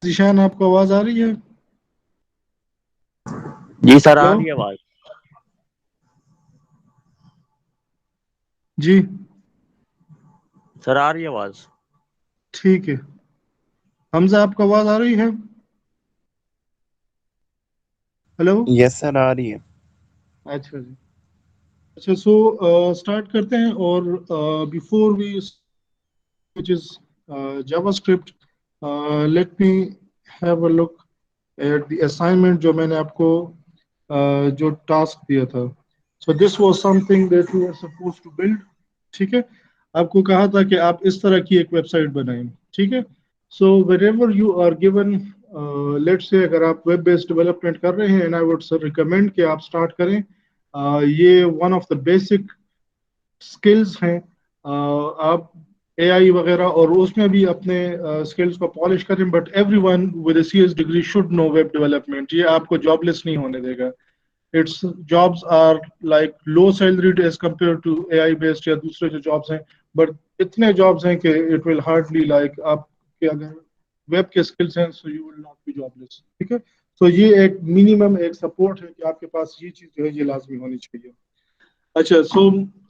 जीशान, आपको आवाज आ रही है? जी सर, आ हेलो रही है आवाज। जी। सर आ रही है आवाज। ठीक है। हमजा, आपको आवाज आ रही है? हेलो। यस सर, आ रही है। अच्छा जी। अच्छा, सो स्टार्ट करते हैं। और before we which is JavaScript, let me have a look at the assignment जो मैंने आपको जो टास्क दिया था. So this was something that you were supposed to build. ठीक है, आपको कहा था कि आप इस तरह की एक वेबसाइट बनाएं. ठीक है. So wherever you are given, let's say अगर आप वेब बेस्ड डेवलपमेंट कर रहे हैं, and I would रिकमेंड कि आप स्टार्ट करें. ये one of the basic skills हैं. आप एआई वगैरह और उसमें भी अपने स्किल्स को पॉलिश करें. But everyone with a CS degree should know web development. ये आपको जॉबलेस नहीं होने देगा. It's jobs are like low salaried as compare to AI based या दूसरे जो जॉब्स हैं. बट इतने जॉब्स हैं कि इट विल हार्डली लाइक आपके अगर वेब के स्किल्स हैं, so you will not be jobless. ठीक है. तो ये एक मिनिमम एक सपोर्ट है कि आपके पास ये चीज जो है ये लाजमी होनी चाहिए. अच्छा, so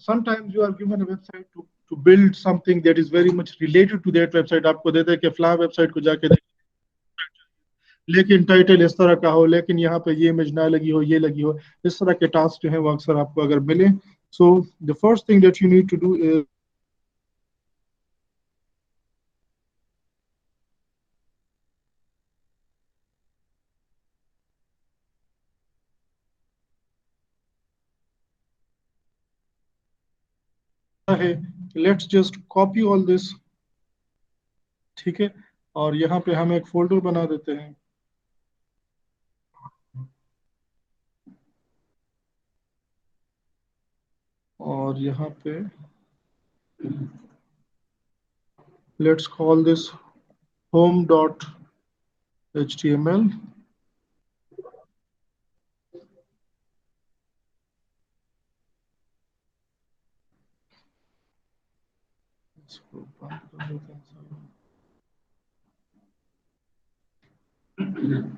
sometimes you are given a website to build something that is very much related to that website. आपको देते हैं कि फलां वेबसाइट को जाके देखिए, लेकिन टाइटल इस तरह का हो, लेकिन यहाँ पे ये इमेज ना लगी हो, ये लगी हो. इस तरह के टास्क जो है वो अक्सर आपको अगर मिले, so the first thing that you need to do है let's just copy all this. ठीक है. और यहाँ पे हम एक फोल्डर बना देते हैं. और यहाँ पे let's call this home dot html. इसको बंद कर देते हैं.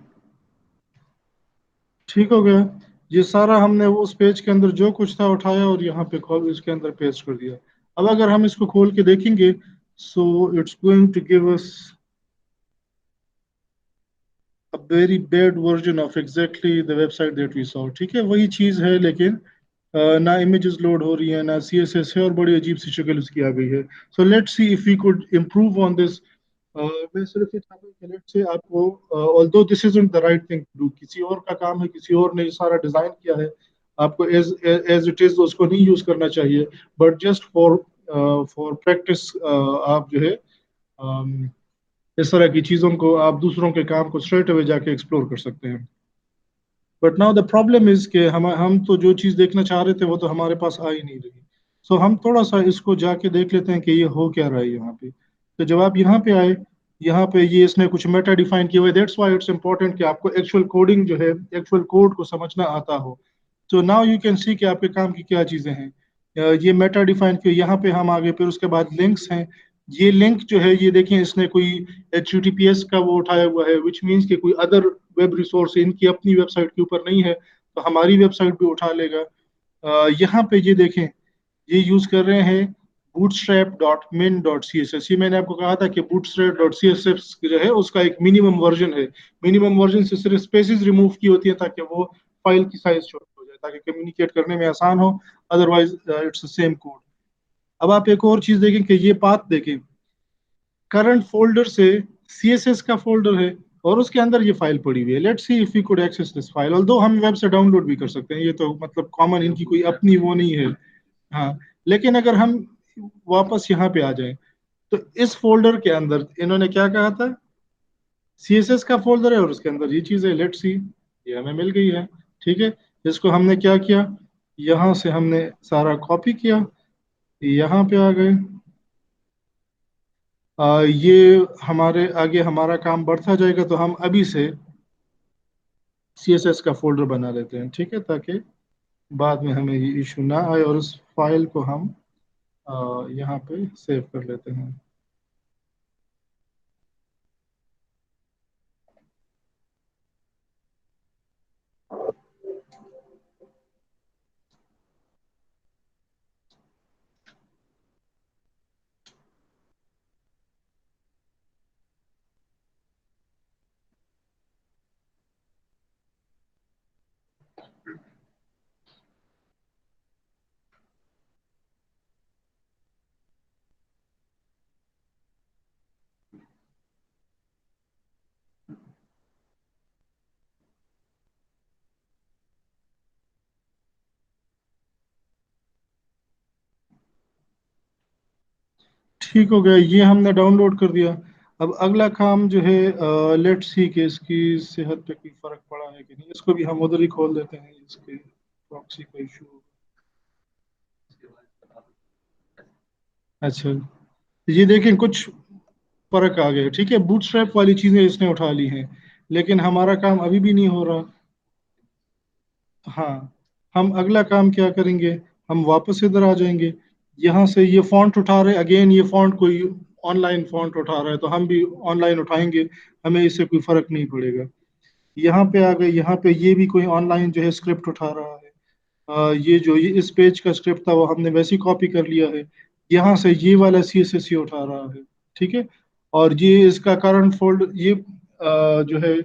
ठीक हो गया. ये सारा हमने उस पेज के अंदर जो कुछ था उठाया और यहाँ पे खोल इसके अंदर पेस्ट कर दिया. अब अगर हम इसको खोल के देखेंगे, so it's going to give us a very bad version of exactly the website that we saw. ठीक है, वही चीज है, लेकिन ना इमेजेस लोड हो रही है, ना सीएसएस है, और बड़ी अजीब सी शक्ल उसकी आ गई है. So let's see if we could improve on this. मैं सिर्फ ये चाहता हूँ कि लेट्स से आपको, although this isn't the right thing to do, किसी और का काम है, किसी और ने ये सारा डिजाइन किया है, आपको एज एज इट इज उसको नहीं यूज करना चाहिए. But just for for practice आप जो है इस तरह की चीजों को, आप दूसरों के काम को स्ट्रेट अवे जाके एक्सप्लोर कर सकते हैं. But now the problem is के हम तो जो चीज देखना चाह रहे थे वो तो हमारे पास आ ही नहीं रही. सो हम थोड़ा सा इसको जाके देख लेते हैं कि ये हो क्या रहा है यहाँ पे. तो जब आप यहाँ पे आए, यहाँ पे ये इसने कुछ मेटा डिफाइन किए हुए. दैट्स व्हाई इट्स इंपॉर्टेंट कि आपको एक्चुअल कोडिंग जो है, एक्चुअल कोड को समझना आता हो. तो नाउ यू कैन सी कि आपके काम की क्या चीजें हैं. ये मेटा डिफाइन किए, यहाँ पे हम आगे, फिर उसके बाद लिंक्स हैं. ये लिंक जो है ये देखें, इसने कोई HTTPS का वो उठाया हुआ है, विच मीन्स कि कोई अदर वेब रिसोर्स इनकी अपनी वेबसाइट के ऊपर नहीं है, तो हमारी वेबसाइट भी उठा लेगा. यहाँ पे ये देखें, ये यूज कर रहे हैं bootstrap.min.css. ये मैंने आपको कहा था कि bootstrap.css जो है उसका एक मिनिमम वर्जन है. मिनिमम वर्जन से सिर्फ स्पेसेस रिमूव की होती है ताकि वो फाइल की साइज छोटी हो जाए, ताकि कम्युनिकेट करने में आसान हो. Otherwise it's same code. अब आप एक और चीज देखें कि ये पाथ देखें, करंट फोल्डर से सीएसएस का फोल्डर है और उसके अंदर ये फाइल पड़ी हुई है. Let's see if we could access this file. Although हम वेब से डाउनलोड भी कर सकते हैं, ये तो मतलब कॉमन, इनकी कोई अपनी वो नहीं है. हाँ, लेकिन अगर हम वापस यहाँ पे आ जाएं, तो इस फोल्डर के अंदर इन्होंने क्या कहा था, सीएसएस का फोल्डर है और उसके अंदर ये चीज है. लेट्स सी, ये हमें मिल गई है. ठीक है. इसको हमने क्या किया, यहाँ से हमने सारा कॉपी किया, यहाँ पे आ गए. ये हमारे आगे हमारा काम बढ़ता जाएगा, तो हम अभी से सीएसएस का फोल्डर बना लेते हैं. ठीक है, ताकि बाद में हमें ये इशू ना आए, और उस फाइल को हम यहाँ पे सेव कर लेते हैं. ठीक हो गया, ये हमने डाउनलोड कर दिया। अब अगला काम जो है, लेट्स सी कि इसकी सेहत पे कोई फर्क पड़ा है कि नहीं। इसको भी हम उधर ही खोल देते हैं, इसके प्रॉक्सी का इशू। अच्छा, ये देखें कुछ फर्क आ गया। ठीक है, बूटस्ट्रैप वाली चीजें इसने उठा ली हैं, लेकिन हमारा काम अभी भी नहीं हो रहा। हाँ, हम अगला काम क्या करेंगे, हम वापस इधर आ जाएंगे। यहाँ से ये फॉन्ट उठा रहे, अगेन ये फॉन्ट कोई ऑनलाइन फॉन्ट उठा रहा है, तो हम भी ऑनलाइन उठाएंगे, हमें इससे कोई फर्क नहीं पड़ेगा। यहाँ पे आ गए, यहाँ पे ये भी कोई ऑनलाइन जो है स्क्रिप्ट उठा रहा है। ये जो ये इस पेज का स्क्रिप्ट था वो हमने वैसे ही कॉपी कर लिया है। यहाँ से ये वाला CSS ये उठा रहा है। ठीक है, और ये इसका करंट फोल्डर, ये जो है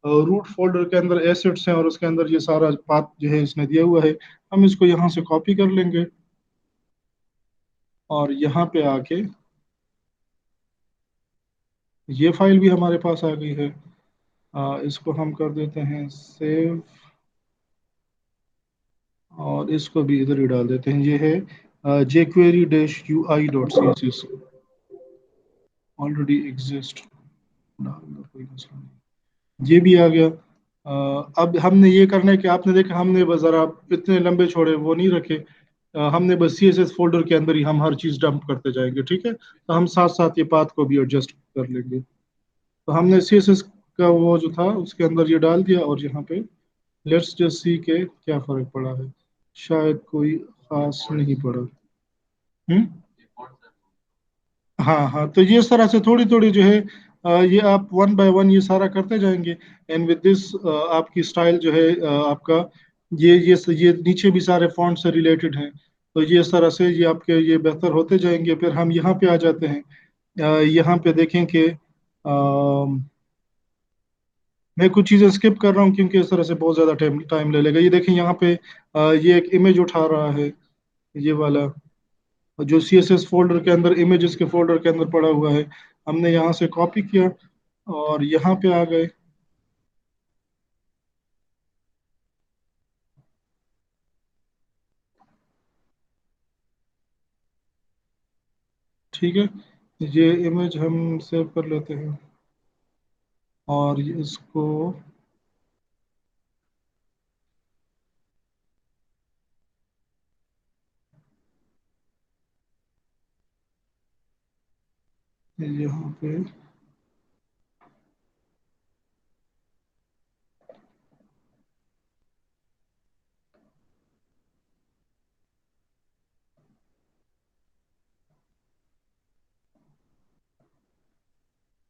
रूट फोल्डर के अंदर एसेट्स हैं, और उसके अंदर ये सारा पाथ जो है इसने दिया हुआ है। हम इसको यहाँ से कॉपी कर लेंगे, और यहाँ पे आके ये फाइल भी हमारे पास आ गई है। इसको हम कर देते हैं सेव, और इसको भी इधर ही डाल देते हैं। ये है jQuery -ui.css, ऑलरेडी एग्जिस्ट, डाल दो, कोई मसला नहीं। ये भी आ गया। अब हमने ये करना है कि आपने देखा हमने बस जरा इतने लंबे छोड़े वो नहीं रखे। हमने बस CSS फोल्डर के अंदर ही हम हर चीज डंप करते जाएंगे। ठीक है, तो हम साथ साथ ये पाथ को भी एडजस्ट कर लेंगे। तो हमने CSS का वो जो था उसके अंदर ये डाल दिया, और यहाँ पे लेट्स जस्ट सी के क्या फर्क पड़ा है। शायद कोई खास नहीं पड़ा। हम्म, हाँ हाँ, तो ये इस तरह से थोड़ी थोड़ी जो है, ये आप वन बाय वन ये सारा करते जाएंगे। एंड विद दिस आपकी स्टाइल जो है, आपका ये नीचे भी सारे फॉन्ट से रिलेटेड हैं। तो ये इस तरह से ये आपके ये बेहतर होते जाएंगे। फिर हम यहाँ पे आ जाते हैं। यहाँ पे देखें कि मैं कुछ चीज़ें स्किप कर रहा हूँ क्योंकि इस तरह से बहुत ज़्यादा टाइम टाइम ले लेगा। ये देखें यहाँ पे ये एक इमेज उठा रहा है, ये वाला जो CSS फोल्डर के अंदर, इमेजेस के फोल्डर के अंदर पड़ा हुआ है। हमने यहाँ से कॉपी किया और यहाँ पे आ गए। ठीक है, ये इमेज हम सेव कर लेते हैं, और इसको यहाँ पे,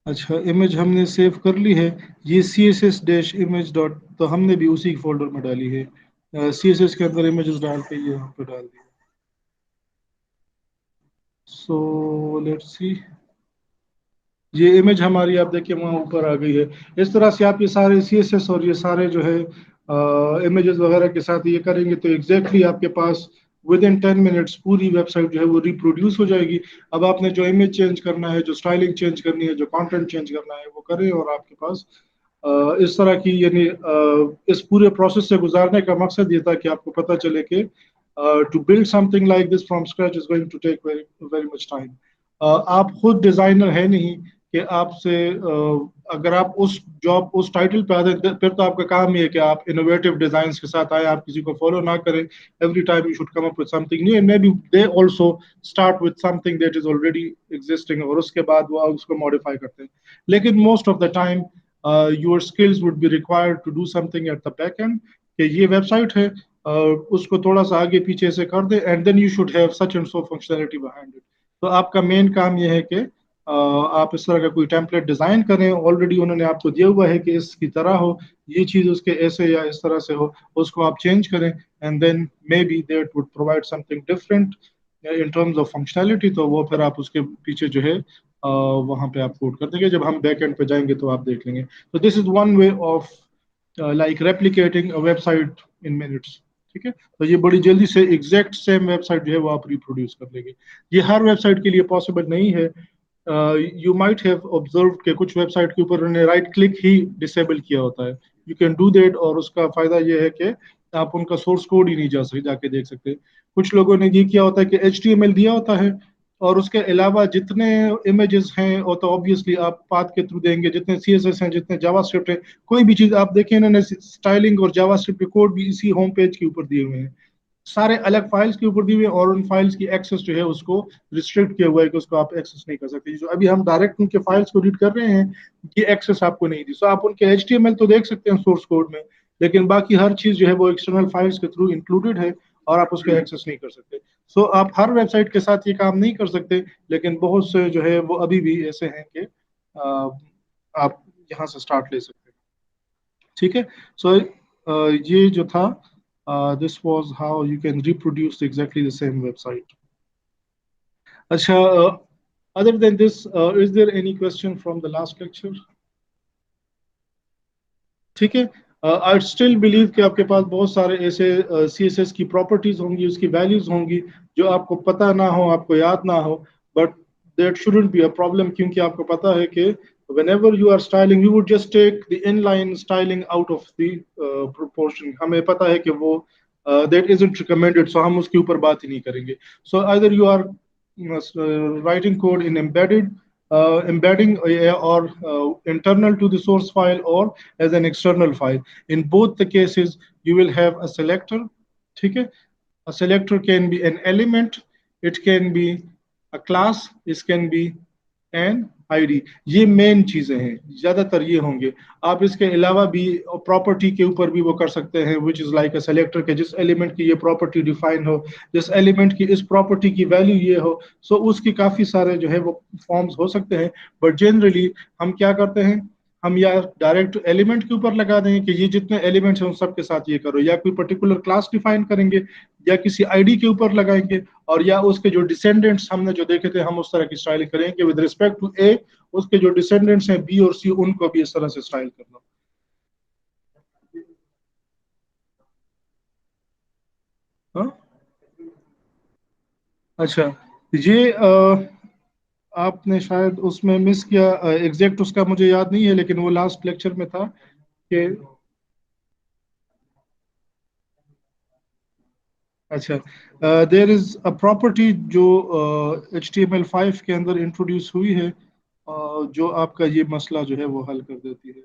अच्छा इमेज हमने सेव कर ली है। ये CSS डैश इमेज डॉट, तो हमने भी उसी फोल्डर में डाली है। CSS के अंदर इमेजेस डाल के ये यहाँ पे डाल दिया। सो लेट्स सी, ये इमेज हमारी आप देखिए वहाँ ऊपर आ गई है। इस तरह से आप ये सारे CSS और ये सारे जो है इमेजेस वगैरह के साथ ये करेंगे, तो एग्जैक्टली आपके पास विद इन 10 मिनट्स पूरी वेबसाइट जो है वो रिप्रोड्यूस हो जाएगी। अब आपने जो इमेज चेंज करना है, जो स्टाइलिंग चेंज करनी है, जो कंटेंट चेंज करना है वो करें, और आपके पास इस तरह की यानी इस पूरे प्रोसेस से गुजारने का मकसद ये था कि आपको पता चले कि to build something like this from scratch is going to take very very much time. आप खुद डिजाइनर है नहीं कि आपसे अगर आप उस जॉब उस टाइटल पे आते हैं, फिर तो आपका काम ही है कि आप इनोवेटिव डिजाइन के साथ आए, आप किसी को फॉलो ना करें। Every time you should come up with something new, and maybe they also start with something that is already existing, और उसके बाद वो उसको मॉडिफाई करते हैं। लेकिन most of the time your skills would be required to do something at the back end, कि ये वेबसाइट है, उसको थोड़ा सा आगे पीछे से कर दे, and then you should have such and so functionality behind it. तो आपका मेन काम यह है कि आप इस तरह का कोई टेम्पलेट डिजाइन करें, ऑलरेडी उन्होंने आपको दिया हुआ है कि इसकी तरह हो, ये चीज उसके ऐसे या इस तरह से हो, उसको आप चेंज करें, and then maybe that would provide something different in terms of functionality. तो वो फिर आप उसके पीछे जो है वहां पे आप कोड कर देंगे। जब हम बैक एंड पे जाएंगे तो आप देख लेंगे। तो this is one way of like replicating a website in minutes. ठीक है, तो ये बड़ी जल्दी से एग्जैक्ट सेम वेबसाइट जो है वो आप रिप्रोड्यूस कर लेंगे। ये हर वेबसाइट के लिए पॉसिबल नहीं है। यू माइट हैव ऑब्जर्व के कुछ वेबसाइट के ऊपर उन्होंने राइट क्लिक ही डिसेबल किया होता है। यू कैन डू दैट, और उसका फायदा ये है कि आप उनका सोर्स कोड ही नहीं जा सकते, जाके देख सकते। कुछ लोगों ने ये किया होता है कि HTML दिया होता है और उसके अलावा जितने इमेजेस हैं वो तो ऑब्वियसली आप पाथ के थ्रू देंगे, जितने सीएसएस हैं, जितने जावास्क्रिप्ट है, कोई भी चीज आप देखें, इन्होंने स्टाइलिंग और जावास्क्रिप्ट के कोड भी इसी होम पेज के ऊपर दिए हुए हैं, सारे अलग फाइल्स के ऊपर दिए हुए हैं, और उन फाइल्स की एक्सेस जो है उसको रिस्ट्रिक्ट किया हुआ है कि उसको आप एक्सेस नहीं कर सकते। जो अभी हम डायरेक्ट उनके फाइल्स को रीड कर रहे हैं, ये एक्सेस आपको नहीं दी। सो आप उनके एचटीएमएल तो देख सकते हैं सोर्स कोड में, लेकिन बाकी हर चीज जो है वो एक्सटर्नल फाइल्स के थ्रू इंक्लूडेड है, और आप उसको एक्सेस नहीं कर सकते। सो आप हर वेबसाइट के साथ ये काम नहीं कर सकते, लेकिन बहुत से जो है वो अभी भी ऐसे हैं कि आप यहाँ से स्टार्ट ले सकते हैं। ठीक है। सो ये जो था, this was how you can reproduce exactly the same website. अच्छा, other than this, is there any question from the last lecture? ठीक है। आई स्टिल बिलीव कि आपके पास बहुत सारे ऐसे CSS की प्रॉपर्टीज होंगी, उसकी वैल्यूज होंगी जो आपको पता ना हो, आपको याद ना हो, but that shouldn't be a problem, क्योंकि आपको पता है कि whenever you are styling you would just take the inline styling out of the proportion। हमें पता है कि वो that isn't recommended, so हम उसके ऊपर बात ही नहीं करेंगे। So either you are writing code in embedding or internal to the source file, or as an external file, in both the cases you will have a selector। ठीक है। A selector can be an element, it can be a class, it can be an ID। ये main चीजें हैं, ज्यादातर ये होंगे। आप इसके अलावा भी प्रॉपर्टी के ऊपर भी वो कर सकते हैं, which is like a selector के, जिस एलिमेंट की ये प्रॉपर्टी डिफाइन हो, जिस एलिमेंट की इस प्रॉपर्टी की वैल्यू ये हो, सो उसकी काफी सारे जो है वो फॉर्म्स हो सकते हैं। बट जनरली हम क्या करते हैं, हम या डायरेक्ट एलिमेंट के ऊपर लगा देंगे कि ये जितने एलिमेंट्स हैं उन सब के साथ ये करो, या कोई पर्टिकुलर क्लास डिफाइन करेंगे, या किसी आईडी के ऊपर लगाएंगे, और या उसके जो डिसेंडेंट्स हमने जो देखे थे हम उस तरह की स्टाइलिंग करेंगे विद रिस्पेक्ट टू ए, उसके जो डिसेंडेंट्स हैं बी और सी, उनको भी इस तरह से स्टाइल करना। हाँ। अच्छा, ये आपने शायद उसमें मिस किया, एग्जैक्ट उसका मुझे याद नहीं है, लेकिन वो लास्ट लेक्चर में था कि, अच्छा, देर इज अ प्रॉपर्टी जो HTML5 के अंदर इंट्रोड्यूस हुई है, जो आपका ये मसला जो है वो हल कर देती है।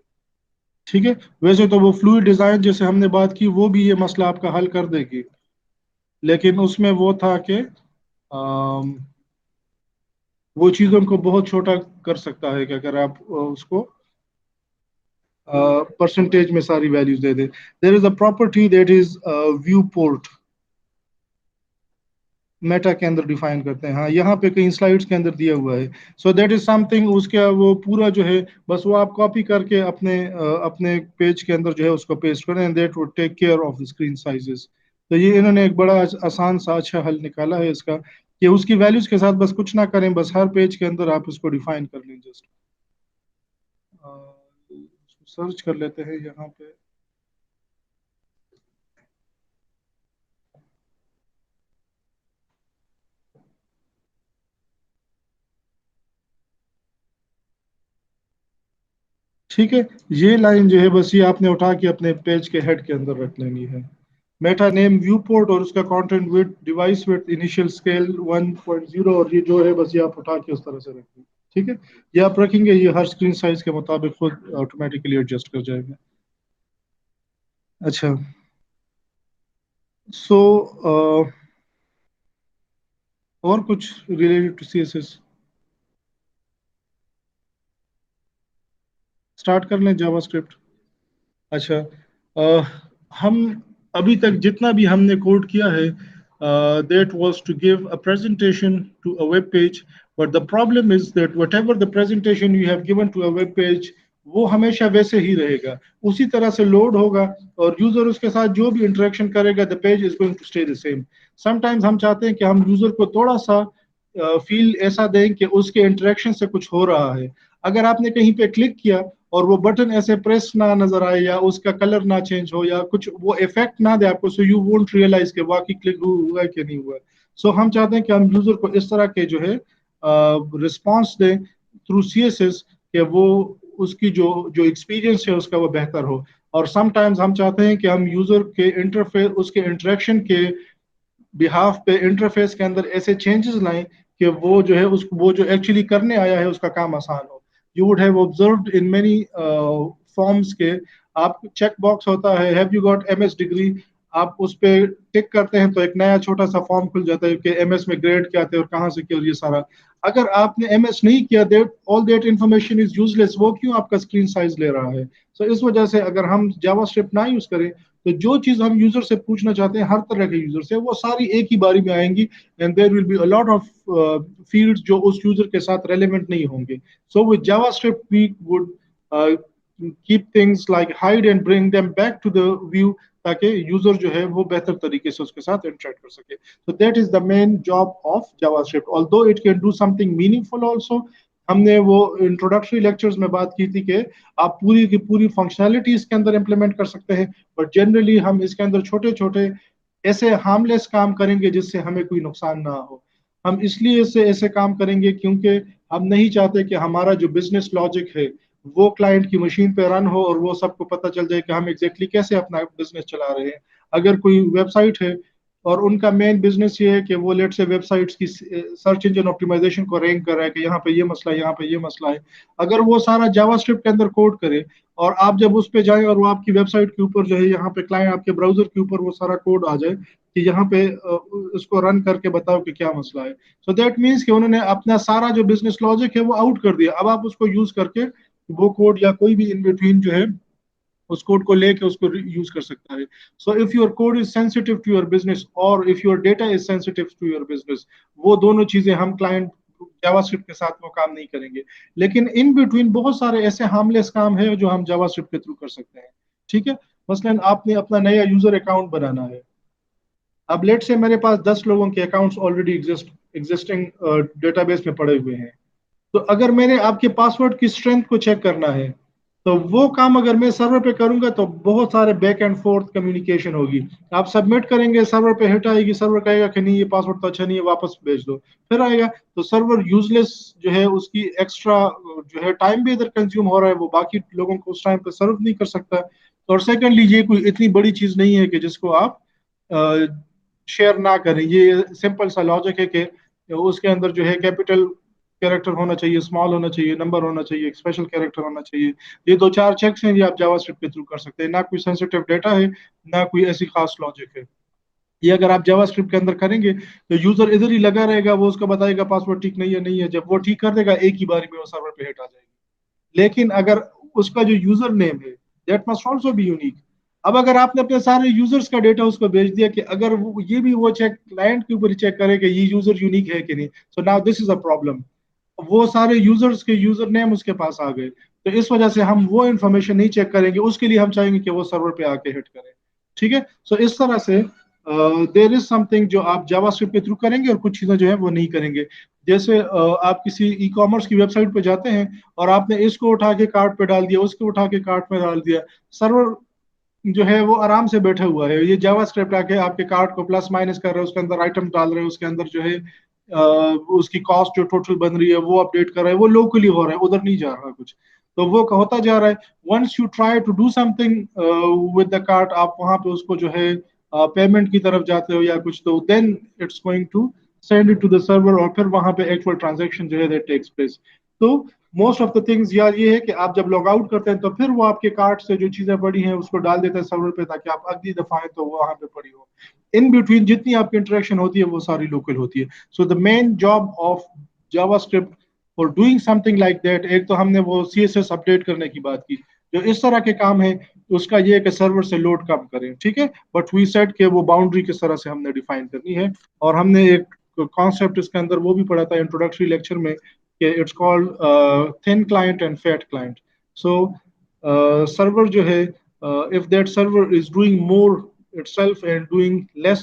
ठीक है। वैसे तो वो फ्लूइड डिजाइन जैसे हमने बात की वो भी ये मसला आपका हल कर देगी, लेकिन उसमें वो था कि वो चीजों को बहुत छोटा कर सकता है कि अगर आप उसको परसेंटेज में सारी वैल्यूज दे दे। There is a property that is viewport, meta के अंदर डिफाइन करते हैं। हाँ, यहाँ पे कहीं स्लाइड्स के अंदर दिया हुआ है। सो दैट इज समथिंग, उसका वो पूरा जो है बस वो आप कॉपी करके अपने पेज के अंदर जो है उसको पेस्ट करें, and that would take care of the screen sizes. तो ये इन्होंने एक बड़ा आसान सा अच्छा हल निकाला है इसका, कि उसकी वैल्यूज के साथ बस कुछ ना करें, बस हर पेज के अंदर आप उसको डिफाइन कर लें। जस्ट सर्च कर लेते हैं यहाँ पे। ठीक है। ये लाइन जो है बस ये आपने उठा के अपने पेज के हेड के अंदर रख लेनी है। मेटा नेम व्यू पोर्ट और उसका content width, device width, initial scale 1.0, और ये जो है बस ये आप उठा के उस तरह से रखें। ठीक है। ये आप रखेंगे, ये हर स्क्रीन साइज के मुताबिक खुद ऑटोमेटिकली एडजस्ट कर जाएगा। अच्छा, सो और कुछ रिलेटेड टू CSS स्टार्ट कर लें, जावास्क्रिप्ट। अच्छा, अ, हम अभी तक जितना भी हमने कोड किया है, that was to give a presentation to a web page, but the problem is that whatever the presentation you have given to a web page, वो हमेशा वैसे ही रहेगा, उसी तरह से लोड होगा, और यूजर उसके साथ जो भी इंटरेक्शन करेगा the page is going to stay the same. Sometimes हम चाहते हैं कि हम यूजर को थोड़ा सा फील ऐसा दें कि उसके इंटरेक्शन से कुछ हो रहा है। अगर आपने कहीं पे क्लिक किया और वो बटन ऐसे प्रेस ना नजर आए, या उसका कलर ना चेंज हो, या कुछ वो इफेक्ट ना दे आपको, सो यू वोंट रियलाइज कि वाकई क्लिक हुआ है कि नहीं हुआ है। सो हम चाहते हैं कि हम यूजर को इस तरह के जो है रिस्पॉन्स दें थ्रू CSS, कि वो उसकी जो जो एक्सपीरियंस है उसका वो बेहतर हो। और समटाइम्स हम चाहते हैं कि हम यूजर के इंटरफेस, उसके इंटरेक्शन के बिहाफ पे इंटरफेस के अंदर ऐसे चेंजेस लाएं कि वो जो है उस वो जो एक्चुअली करने आया है उसका काम आसान हो। You would have observed in many forms के आप चेक बॉक्स होता है, have you got MS degree, आप उस पे टिक करते हैं तो एक नया छोटा सा फॉर्म खुल जाता है कि एमएस में ग्रेड क्या थे और कहाँ से किया और ये सारा। अगर आपने एमएस नहीं किया, that all that information is useless, वो क्यों आपका स्क्रीन साइज ले रहा है। सो इस वजह से अगर हम जावास्क्रिप्ट ना यूज करें तो जो चीज हम यूजर से पूछना चाहते हैं हर तरह के यूजर से, वो सारी एक ही बारी में आएंगी and there will be a lot of fields जो उस यूजर के साथ रेलेवेंट नहीं होंगे। So with JavaScript we would keep things like hide and bring them back to the view, ताकि यूजर जो है वो बेहतर तरीके से उसके साथ इंटरेक्ट कर सके। So that is the main job of JavaScript. Although it can do something meaningful also, हमने वो इंट्रोडक्टरी लेक्चर्स में बात की थी कि आप पूरी की पूरी फंक्शनैलिटी इसके अंदर इंप्लीमेंट कर सकते हैं, बट जनरली हम इसके अंदर छोटे छोटे ऐसे हार्मलेस काम करेंगे जिससे हमें कोई नुकसान ना हो। हम इसलिए इससे ऐसे काम करेंगे क्योंकि हम नहीं चाहते कि हमारा जो बिजनेस लॉजिक है वो क्लाइंट की मशीन पे रन हो और वो सबको पता चल जाए कि हम एग्जैक्टली कैसे अपना बिजनेस चला रहे हैं। अगर कोई वेबसाइट है और उनका मेन बिजनेस ये है कि वो लेट से वेबसाइट्स की सर्च इंजन ऑप्टिमाइजेशन को रैंक कर रहा है कि यहाँ पे ये मसला है, यहाँ पे ये मसला है, अगर वो सारा जावास्क्रिप्ट के अंदर कोड करे और आप जब उस पे जाएं और वो आपकी वेबसाइट के ऊपर जो है यहाँ पे क्लाइंट आपके ब्राउजर के ऊपर वो सारा कोड आ जाए कि यहाँ पे उसको रन करके बताओ कि क्या मसला है, सो दैट मीन्स कि उन्होंने अपना सारा जो बिजनेस लॉजिक है वो आउट कर दिया। अब आप उसको यूज करके वो कोड या कोई भी इन बिटवीन जो है उस कोड को लेके उसको यूज कर सकता है। So if your code is sensitive to your business और if your data is sensitive to your business, वो दोनों चीजें हम क्लाइंट जावास्क्रिप्ट के साथ वो काम नहीं करेंगे। लेकिन इन बिटवीन बहुत सारे ऐसे हार्मलेस काम है जो हम जावास्क्रिप्ट के थ्रू कर सकते हैं। ठीक है, मसलन आपने अपना नया यूजर अकाउंट बनाना है। अब लेट से मेरे पास 10 लोगों के अकाउंट्स ऑलरेडी एग्जिस्टिंग डेटाबेस में पड़े हुए हैं। तो अगर मैंने आपके पासवर्ड की स्ट्रेंथ को चेक करना है तो वो काम अगर मैं सर्वर पे करूंगा तो बहुत सारे बैक एंड फोर्थ कम्युनिकेशन होगी। आप सबमिट करेंगे, सर्वर पे हिट आएगी, सर्वर कहेगा कि नहीं ये पासवर्ड तो अच्छा नहीं है, वापस भेज दो, फिर आएगा, तो सर्वर यूजलेस जो है उसकी एक्स्ट्रा जो है टाइम भी इधर कंज्यूम हो रहा है, वो बाकी लोगों को उस टाइम पे सर्व नहीं कर सकता। और सेकेंडली ये कोई इतनी बड़ी चीज नहीं है कि जिसको आप शेयर ना करें। ये सिंपल सा लॉजिक है कि उसके अंदर जो है कैपिटल कैरेक्टर होना चाहिए, स्मॉल होना चाहिए, नंबर होना चाहिए, एक स्पेशल कैरेक्टर होना चाहिए। ये दो चार चेक्स हैं, ये आप जावास्क्रिप्ट के थ्रू कर सकते हैं। ना कोई सेंसिटिव डेटा है, ना कोई ऐसी खास लॉजिक है। ये अगर आप जावास्क्रिप्ट के अंदर करेंगे तो यूजर इधर ही लगा रहेगा, वो उसको बताएगा पासवर्ड ठीक नहीं है, नहीं है, जब वो ठीक कर देगा एक ही बारी में वो सर्वर पे हिट आ जाएगी। लेकिन अगर उसका जो यूजर नेम है that must also be unique. अब अगर आपने अपने सारे यूजर्स का डेटा उसको भेज दिया कि अगर ये भी वो चेक क्लाइंट के ऊपर ही चेक करे कि ये यूजर यूनिक है कि नहीं, so now this is a problem. वो सारे यूजर्स के यूजर नेम उसके पास आ गए, तो इस वजह से हम वो इंफॉर्मेशन नहीं चेक करेंगे, उसके लिए हम चाहेंगे कि वो सर्वर पे आके हिट करें। ठीक है, सो इस तरह से देर इज समथिंग जो आप जावास्क्रिप्ट के थ्रू करेंगे और कुछ चीजें जो है वो नहीं करेंगे। जैसे आप किसी ई कॉमर्स की वेबसाइट पे जाते हैं और आपने इसको उठा के कार्ट पे डाल दिया, उसको उठा के कार्ट में डाल दिया, सर्वर जो है वो आराम से बैठा हुआ है, ये जावास्क्रिप्ट आके आपके कार्ट को प्लस माइनस कर रहा है, उसके अंदर आइटम डाल रहे हैं, उसके अंदर जो है उसकी कॉस्ट जो टोटल बन रही है वो अपडेट कर रहा है, वो लोकली हो रहा है, उधर नहीं जा रहा कुछ, तो वो होता जा रहा है। Once you try to do something with the cart, आप वहां पे उसको जो है पेमेंट की तरफ जाते हो या कुछ, तो then it's going to send it to the server और फिर वहां पे एक्चुअल ट्रांजेक्शन जो है दैट टेक्स प्लेस। तो मोस्ट ऑफ द थिंग्स यार ये है कि आप जब लॉग आउट करते हैं तो फिर वो आपके कार्ट से जो चीजें पड़ी हैं उसको डाल देते हैं सर्वर पे, ताकि आप अगली दफा आए तो वो वहां पे पड़ी हो। इन बिटवीन जितनी आपकी इंटरेक्शन होती है वो सारी लोकल होती है। So the main job of JavaScript for doing something like that, एक तो हमने वो सीएसएस अपडेट करने की बात की, जो इस तरह के काम है उसका ये है कि सर्वर से लोड कम करें। ठीक है, बट वी सेड के वो बाउंड्री किस तरह से हमने डिफाइन करनी है, और हमने एक कॉन्सेप्ट इसके अंदर वो भी पढ़ा था इंट्रोडक्टरी लेक्चर में कि it's called thin client and fat client. So server जो है, if that server is doing more itself and doing less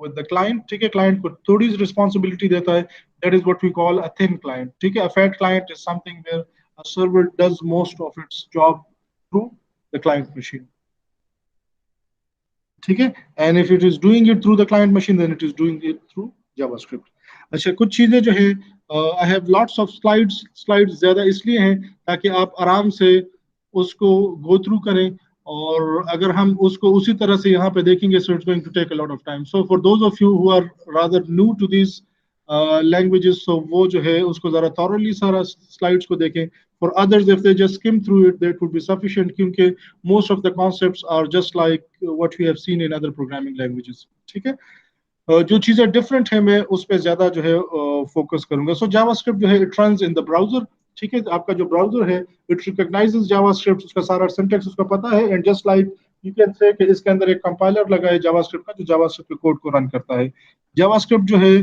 with the client, ठीक है, क्लाइंट को थोड़ी रिस्पॉन्सिबिलिटी देता है, that is what we call a thin client। ठीक है, a fat client is something where a server does most of its job through the client machine। ठीक है, and if it is doing it through the client machine then it is doing it through JavaScript। अच्छा, कुछ चीजें जो है, I have lots of slides ज्यादा इसलिए हैं ताकि आप आराम से उसको गो थ्रू करें, और अगर हम उसको उसी तरह से यहाँ पे देखेंगे so it's going to take a lot of time. So for those of you who are rather new to this languages, तो वो जो है उसको ज़रा थॉरली सारा स्लाइड्स को देखें. For others, if they just skim through it, that would be sufficient, क्योंकि most of the concepts are just like what we have seen in other programming languages. ठीक है. जो चीज़ें डिफरेंट है मैं उस पर ज़्यादा जो है फोकस करूंगा. सो जावास्क्रिप्ट जो है it runs in the browser. ठीक है. आपका जो ब्राउजर है इट रिकॉग्नाइजेस जावास्क्रिप्ट, उसका सारा सिंटैक्स उसका पता है, and just like you can say कि इसके अंदर एक कंपाइलर लगा है जावास्क्रिप्ट का जो जावास्क्रिप्ट के कोड को रन करता है. जावास्क्रिप्ट जो है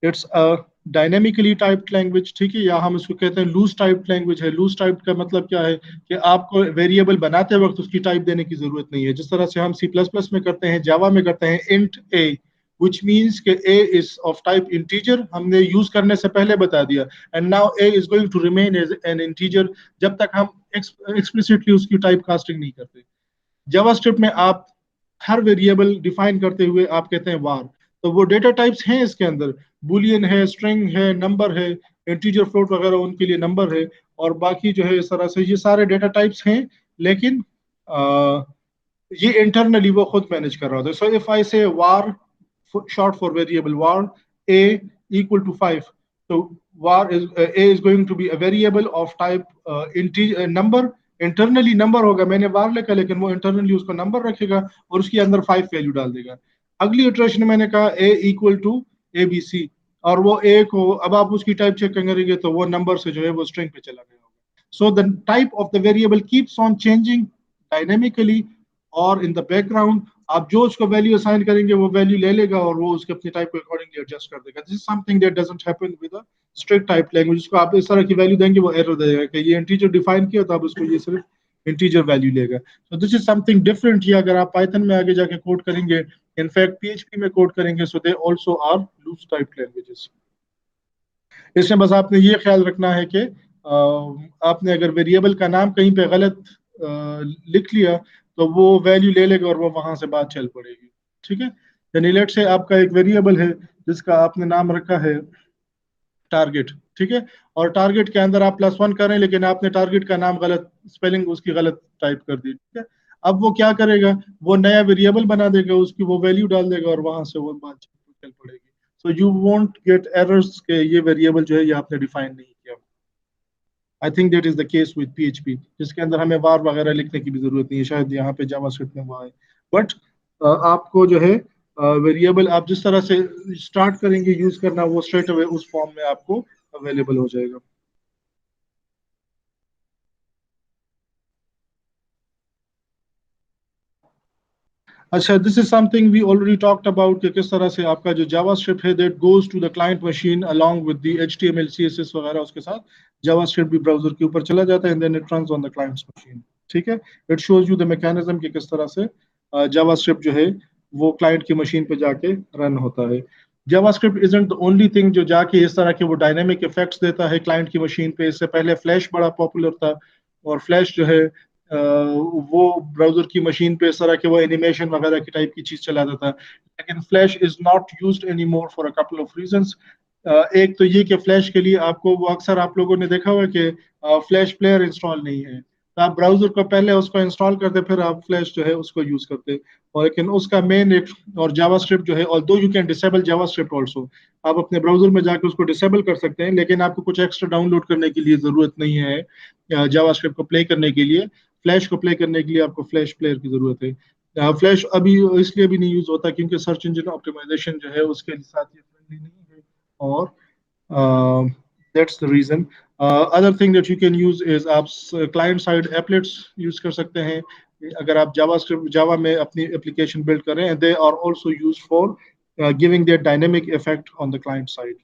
it's a dynamically typed language. ठीक है. या हम इसको कहते हैं लूज टाइप्ड लैंग्वेज है. लूज टाइप्ड का मतलब क्या है कि आपको वेरिएबल बनाते वक्त उसकी टाइप देने की जरूरत नहीं है, जिस तरह से हम सी प्लस प्लस में करते हैं, जावा में करते हैं इंट ए, which means कि a is of type integer. हमने यूज करने से पहले बता दिया, and now a is going to remain as an integer जब तक हम explicitly उसकी टाइप कास्टिंग नहीं करते. जावास्क्रिप्ट में आप हर वेरिएबल डिफाइन करते हुए आप कहते हैं वार. तो वो डेटा टाइप्स हैं इसके अंदर, बुलियन है, स्ट्रिंग है, नंबर है, इंटीजर फ्लोट वगैरह उनके लिए नंबर है, और बाकी जो है इस तरह से ये सारे डेटा टाइप्स हैं, लेकिन ये इंटरनली वो खुद मैनेज कर रहा होता है. सो इफ आई से वार short for variable var a equal to 5, so var is a is going to be a variable of type integer number. Internally number होगा, मैंने वार लिखा लेकिन वो इंटरनली उसको नंबर रखेगा और उसके अंदर 5 वैल्यू डाल देगा. अगली इटरेशन में मैंने कहा a equal to a b c, और वो a को अब आप उसकी टाइप चेक करेंगे तो वो नंबर से जो है वो स्ट्रिंग पे चला गया होगा. So the type of the variable keeps on changing dynamically, और इन द बैकग्राउंड आप जो उसको वैल्यू असाइन करेंगे वो वैल्यू ले लेगा और वो उसके अपनी टाइप को अकॉर्डिंगली एडजस्ट कर देगा. This is something that doesn't happen with a strict type language. उसको आप इस तरह की वैल्यू देंगे वो एरर देगा कि ये इंटीजर डिफाइन किया तो आप उसको ये सिर्फ इंटीजर वैल्यू लेगा. So this is something different. ये अगर आप पाइथन में आगे जाके कोड करेंगे, इनफैक्ट पीएचपी में कोड करेंगे, so they also are loose type languages. इसमें बस आपने ये ख्याल रखना है कि आपने अगर वेरिएबल का नाम कहीं पे गलत लिख लिया तो वो वैल्यू ले लेगा और वो वहां से बात चल पड़ेगी. ठीक है. यानी लेट से आपका एक वेरिएबल है जिसका आपने नाम रखा है टारगेट. ठीक है. और टारगेट के अंदर आप +1 करें, लेकिन आपने टारगेट का नाम गलत, स्पेलिंग उसकी गलत टाइप कर दी. ठीक है. अब वो क्या करेगा, वो नया वेरिएबल बना देगा, उसकी वो वैल्यू डाल देगा और वहां से वो बात चल पड़ेगी. So you won't get errors के ये वेरिएबल जो है ये आपने डिफाइन नहीं किया. I think that is the case with PHP, जिसके अंदर हमें वार वगैरह लिखने की भी जरूरत नहीं है. शायद यहाँ पे जावास्क्रिप्ट में वो है, बट आपको जो है वेरिएबल आप जिस तरह से स्टार्ट करेंगे यूज करना, वो स्ट्रेट अवे उस फॉर्म में आपको अवेलेबल हो जाएगा. अच्छा, this is something we already talked about कि किस तरह से आपका जो जावास्क्रिप्ट है that goes to the client machine along with the HTML CSS वगैरह, उसके साथ जावास्क्रिप्ट भी ब्राउजर के ऊपर चला जाता है and then it runs on the client's machine. ठीक है. It shows you the mechanism कि किस तरह से जावास्क्रिप्ट जो है वो क्लाइंट की मशीन पे जाके रन होता है. JavaScript isn't the only thing जो जाके इस तरह के वो डायनेमिक इफेक्ट्स देता है क्लाइंट की मशीन पे. इससे पहले फ्लैश बड़ा पॉपुलर था, और फ्लैश जो है वो ब्राउजर की मशीन पे इस तरह के वो एनिमेशन वगैरह की टाइप की चीज चलाता था. लेकिन flash is not used any more for a couple of reasons. एक तो ये कि फ्लैश के लिए आपको वो अक्सर आप लोगों ने देखा हुआ कि फ्लैश प्लेयर इंस्टॉल नहीं है, तो आप ब्राउजर को पहले उसको इंस्टॉल करते फिर आप फ्लैश जो है उसको यूज करते. और लेकिन उसका मेन एक, और जावास्क्रिप्ट जो है, although you can disable JavaScript also, आप अपने ब्राउजर में जाकर उसको डिसेबल कर सकते हैं, लेकिन आपको कुछ एक्स्ट्रा डाउनलोड करने की लिए जरूरत नहीं है जावास्क्रिप्ट को प्ले करने के लिए. फ्लैश को प्ले करने के लिए आपको फ्लैश प्लेयर की जरूरत है. फ्लैश अभी इसलिए भी नहीं यूज होता क्योंकि सर्च इंजन ऑप्टिमाइजेशन जो है उसके साथ ये फ्रेंडली नहीं है, और that's the reason. Other thing that you can use is आप क्लाइंट साइड एप्लेट्स यूज कर सकते हैं. अगर आप जावा में अपनी एप्लीकेशन बिल्ड कर रहे हैं, they are also used for giving that dynamic effect on the client side.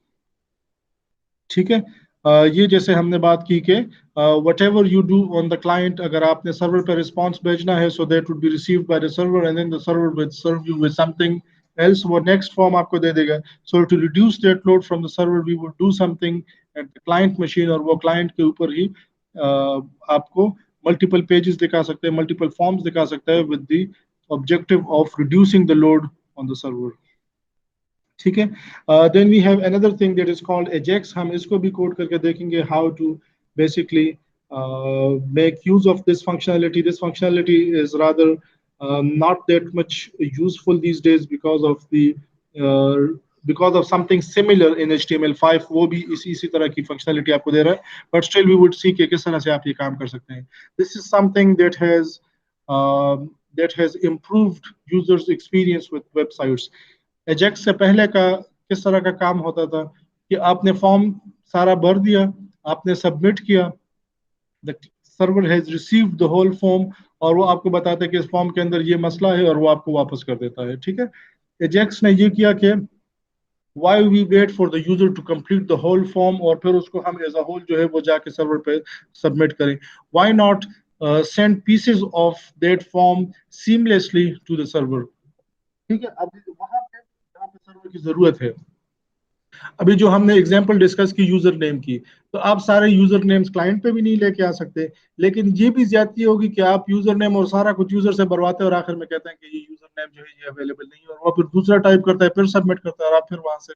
ठीक है. ये जैसे हमने बात की कि whatever you do on the client, अगर आपने सर्वर पर रिस्पॉन्स भेजना है, so that would be received by the server and then the server will serve you with something else, वो नेक्स्ट फॉर्म आपको दे देगा. So to reduce that load from the server we would do something at the client machine, और वो client के ऊपर ही आपको multiple pages दिखा सकते हैं, मल्टीपल फॉर्म्स दिखा सकता है with the objective of reducing the load on the server. ठीक है. Then we have another thing that is called AJAX. हम इसको भी कोड करके देखेंगे how to basically make use of this functionality. This functionality is rather not that much useful these days because of the because of something similar in HTML5 वो भी इसी तरह की फंक्शनलिटी आपको दे रहा है, but still we would see कि किस तरह से आप ये काम कर सकते हैं. This is something that has improved users experience with websites. Ajax से पहले का किस तरह का काम होता था कि आपने फॉर्म सारा भर दिया, आपने सबमिट किया, the server has received the whole form और वो आपको बताता है कि इस फॉर्म के अंदर ये मसला है और वो आपको वापस कर देता है. ठीक है, Ajax ने ये किया कि why we wait for the user to complete the whole form और फिर उसको हम as a whole जो है वो जाके सर्वर पे सबमिट करें. Why not send pieces of that form seamlessly to the server. ठीक है, अब वहां पे जहाँ पे सर्वर की जरूरत है, अभी जो हमने एग्जांपल डिस्कस की यूजर नेम की, तो आप सारे यूजर नेम्स क्लाइंट पे भी नहीं लेके आ सकते, लेकिन ये भी ज्यादती होगी कि आप यूजर नेम और सारा कुछ यूजर से भरवाते हैं और आखिर में कहते हैं कि ये यूजर नेम जो है ये अवेलेबल नहीं है, और वो फिर दूसरा टाइप करता है, फिर सबमिट करता है और आप फिर वहां से.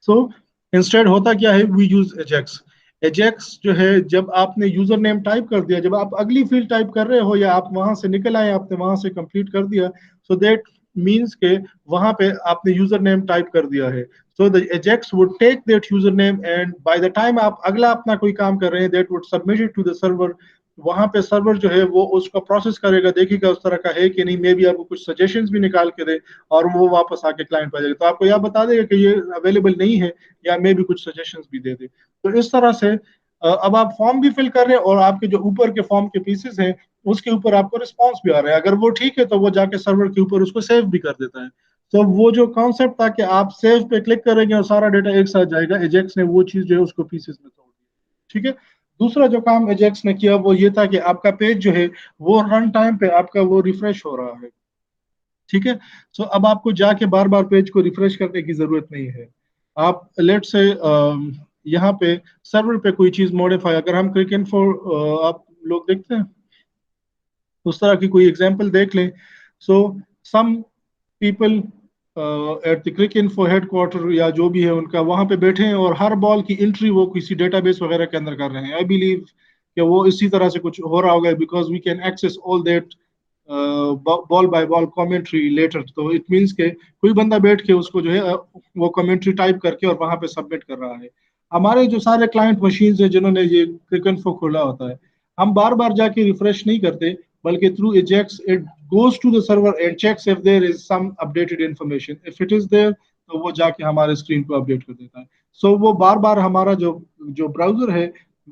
सो इंस्टेड होता क्या है, वी यूज एजेक्स. एजेक्स जो है, जब आपने यूजर नेम टाइप कर दिया, जब आप अगली फील्ड टाइप कर रहे हो या आप वहां से निकल आए, आपने वहां से कंप्लीट कर दिया, सो दैट मीन्स के वहां पे आपने यूजर नेम टाइप कर दिया है. So the Ajax would take that username and by the time आप अगला अपना कोई काम कर रहे हैं, that would submit it to the server. वहां पे सर्वर जो है वो उसको प्रोसेस करेगा, देखेगा उस तरह का है कि नहीं, मे बी आपको कुछ सजेशंस भी निकाल के दे और वो वापस आके क्लाइंट पर जाएगा, तो आपको यह बता देगा कि ये अवेलेबल नहीं है या मे बी कुछ सजेशंस भी दे दे. तो इस तरह से अब आप फॉर्म भी फिल कर रहे हैं और आपके जो ऊपर के फॉर्म के पीसेस हैं उसके ऊपर आपको रिस्पॉन्स भी आ रहा है. अगर वो ठीक है तो वो जाके सर्वर के ऊपर उसको सेव भी कर देता है. तो वो जो कॉन्सेप्ट था कि आप सेव पे क्लिक करेंगे और सारा डेटा एक साथ जाएगा, एजेक्स ने वो चीज जो है उसको पीसेस में तोड़ दिया. ठीक है, दूसरा जो काम एजेक्स ने किया वो ये था कि आपका पेज जो है वो रन टाइम पे आपका वो रिफ्रेश हो रहा है. ठीक है, सो अब आपको जाके बार बार पेज को रिफ्रेश करने की जरूरत नहीं है. आप लेट से यहाँ पे सर्वर पे कोई चीज मॉडिफाई, अगर हम क्लिक इन्फो आप लोग देखते हैं उस तरह की कोई एग्जांपल देख लें. So some people at the click info headquarter या जो भी है उनका, वहां पे बैठे हैं और हर बॉल की एंट्री वो किसी डेटाबेस वगैरह के अंदर कर रहे हैं. आई बिलीव कि वो इसी तरह से कुछ हो रहा होगा, because we can access all that ball by ball commentary later. तो इट मींस के कोई बंदा बैठ के उसको जो है वो कमेंट्री टाइप करके और वहां पे सबमिट कर रहा है. हमारे जो सारे क्लाइंट मशीन है जिन्होंने ये क्लिक इन्फो खोला होता है, हम बार बार जाके रिफ्रेश नहीं करते, बल्कि through Ajax it goes to the server and checks if there is some updated information. If it is there, तो वो जाके हमारे स्क्रीन को अपडेट कर देता है. सो वो बार बार हमारा जो जो ब्राउजर है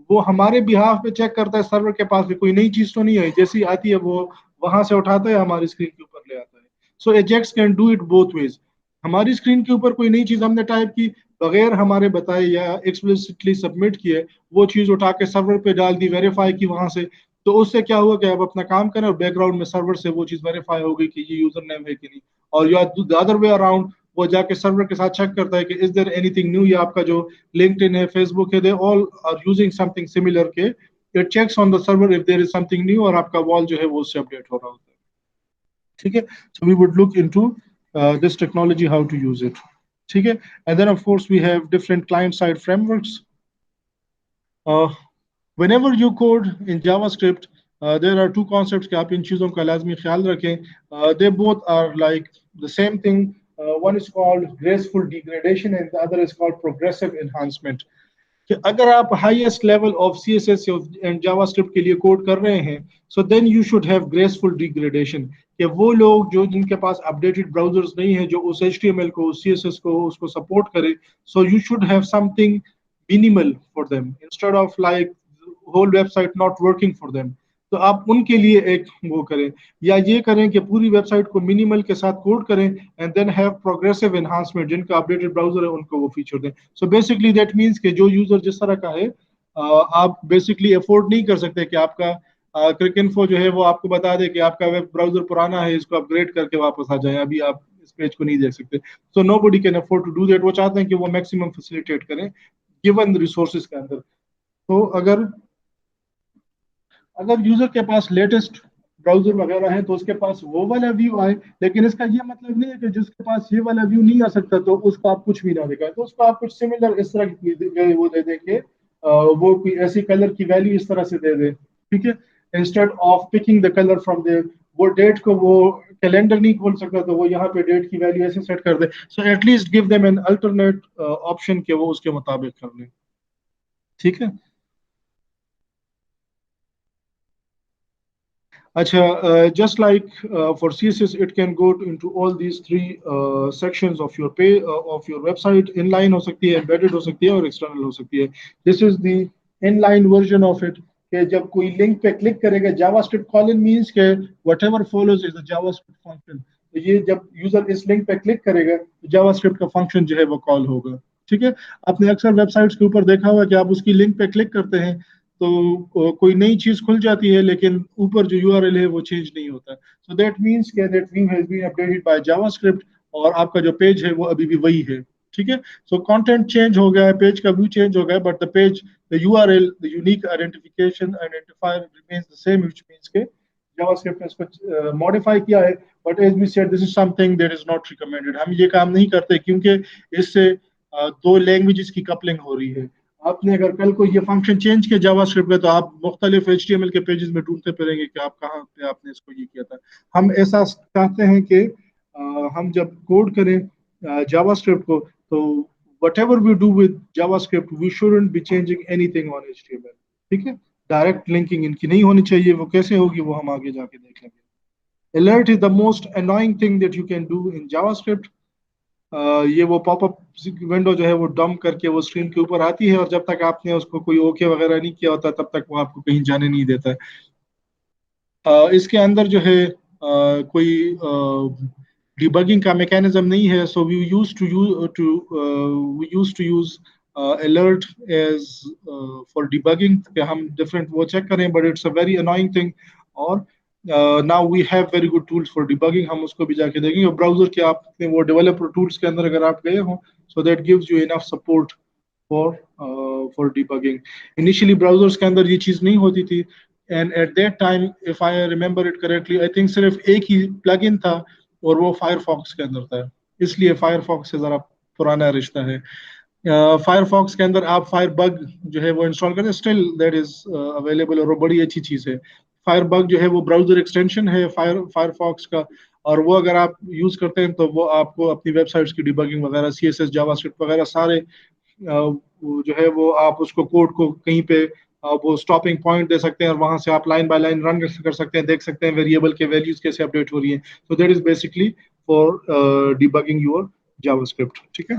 वो हमारे बिहाफ पे चेक करता है सर्वर के पास भी कोई नई चीज तो नहीं है, जैसी आती है वो वहां से उठाता है हमारी स्क्रीन के ऊपर ले आता है. So Ajax can do it both ways. हमारी स्क्रीन के ऊपर कोई नई चीज हमने टाइप की बगैर हमारे बताए या एक्सप्लिसिटली सबमिट किए, वो चीज उठा के सर्वर पे डाल दी, वेरीफाई की वहां से, तो उससे क्या हुआ कि आप अपना काम करें और बैकग्राउंड में सर्वर से वो चीज वेरीफाई हो गई कि ये यूजर नेम है कि नहीं. और या द अदर वे अराउंड, वो जाके सर्वर के साथ चेक करता है कि इज देयर एनीथिंग न्यू, या आपका जो लिंक्डइन है, फेसबुक है, they all are using something similar के it checks on the server if there is something new, और आपका वॉल जो है वो उससे अपडेट हो रहा होता है. ठीक है, so we would look into this technology, how to use it. ठीक है, and then of course we have different client side frameworks. whenever you code in JavaScript, there are two concepts कि आप इन चीजों का लाजमी ख्याल रखें. They both are like the same thing. One is called graceful degradation and the other is called progressive enhancement. कि अगर आप highest level of CSS and JavaScript के लिए कोड कर रहे हैं, so then you should have graceful degradation. कि वो लोग जो जिनके पास अपडेटेड ब्राउजर्स नहीं है जो उस HTML को, उस CSS को, उसको सपोर्ट करे, so you should have something minimal for them instead of like whole website not working for them. तो आप उनके लिए एक वो करें, या ये करें कि पूरी वेबसाइट को मिनिमल के साथ कोड करें and then have progressive enhancement, जिनका अपडेटेड ब्राउजर है उनको वो फीचर दें. सो बेसिकली दैट मींस कि जो यूजर जिस तरह का है, आप बेसिकली अफोर्ड नहीं कर सकते कि आपका क्लिक इन्फो जो है वो आपको बता दे कि आपका वेब ब्राउजर पुराना है, इसको अपग्रेड करके वापस आ जाए, अभी आप इस पेज को नहीं देख सकते. So nobody can afford to do that. वो चाहते हैं कि वो मैक्सिमम फैसिलिटेट करें गिवन रिसोर्सेज के अंदर. तो अगर यूजर के पास लेटेस्ट ब्राउजर वगैरह है तो उसके पास वो वाला व्यू आए, लेकिन इसका ये मतलब नहीं है कि जिसके पास ये वाला व्यू नहीं आ सकता तो उसको आप कुछ भी ना दिखाएं. तो उसको आप कुछ सिमिलर इस तरह की वो दे देंगे, वो कोई ऐसी कलर की वैल्यू इस तरह से दे दे. ठीक है, instead of picking the colour from there, वो डेट को वो कैलेंडर नहीं खोल सकता, तो वो यहाँ पे डेट की वैल्यू ऐसे सेट कर दे। So at least give them an alternate option के वो उसके मुताबिक कर लें। ठीक है। Acha, just like for CSS, it can go into all these three sections of your page of your website. Inline हो सकती है, embedded हो सकती है, और external हो सकती है. This is the inline version of it. कि जब कोई लिंक पे क्लिक करेगा, जावास्क्रिप्ट कॉलन मींस के whatever follows is a JavaScript function. तो ये जब यूजर इस लिंक पे क्लिक करेगा, तो जावास्क्रिप्ट का फंक्शन जो है वो कॉल होगा। ठीक है। आपने अक्सर वेबसाइट्स के ऊपर देखा होगा कि आप उसकी लिंक पे क्लिक करते हैं तो कोई नई चीज खुल जाती है, लेकिन ऊपर जो यूआरएल है वो चेंज नहीं होता। सो दैट मींस के that view has been updated by JavaScript, और आपका जो पेज है वो अभी भी वही है। ठीक है। सो कंटेंट चेंज हो गया है, पेज का व्यू चेंज हो गया है, but the page, the URL, the unique identification identifier remains the same, which means के जावास्क्रिप्ट ने इसको मॉडिफाई किया है। But as we said, this is something that is not recommended. हम ये काम नहीं करते क्योंकि इससे दो लैंग्वेजेस की कपलिंग हो रही है। आपने अगर कल को ये फंक्शन चेंज किया जावास्क्रिप्ट में, तो आप मुख्तलिफ एचटीएमएल के पेजेस में ढूंढते फिरेंगे कि आप कहाँ पे आपने इसको ये किया था। हम ऐसा चाहते हैं कि हम जब कोड करें जावास्क्रिप्ट को, तो whatever we do with JavaScript, we shouldn't be changing anything on HTML. ठीक है। डायरेक्ट लिंकिंग इनकी नहीं होनी चाहिए। वो कैसे होगी वो हम आगे जाके देख लेंगे। Alert is the most annoying thing that you can do in JavaScript. ये वो पॉपअप विंडो जो है वो डंप करके वो स्क्रीन के ऊपर आती है, और जब तक आपने उसको कोई ओके वगैरह नहीं किया होता, तब तक वो आपको कहीं जाने नहीं देता है। इसके अंदर जो है कोई डिबगिंग का मैकेनिज्म नहीं है। So we use to use alert as for debugging, कि हम डिफरेंट वो चेक करें, but it's a very annoying thing. और now we have very good tools for debugging, हम उसको भी जाके देखेंगे। और ब्राउजर के आपने वो डेवलपर टूल्स के अंदर अगर आप गए हो, so that gives you enough support for for debugging. Initially browsers के अंदर ये चीज नहीं होती थी, and at that time if I remember it correctly, I think सिर्फ एक ही प्लगइन था, और वो फायरफॉक्स के अंदर था। इसलिए फायरफॉक्स से जरा पुराना रिश्ता है। फायरफॉक्स के अंदर आप फायर बग जो है वो इंस्टॉल करें, स्टिल दैट इज अवेलेबल, और वो बड़ी अच्छी चीज है। फायर बग जो है वो ब्राउजर एक्सटेंशन है फायरफॉक्स का, और वो अगर आप यूज करते हैं तो वो आपको अपनी वेबसाइट्स की डिबगिंग वगैरह, सीएसएस जावास्क्रिप्ट वगैरह सारे वो जो है वो आप उसको कोड को कहीं पे वो स्टॉपिंग पॉइंट दे सकते हैं, और वहां से आप लाइन बाय लाइन रन कर सकते हैं, देख सकते हैं वेरिएबल के वैल्यूज कैसे अपडेट हो रही है। So that is basically for debugging your JavaScript. ठीक है।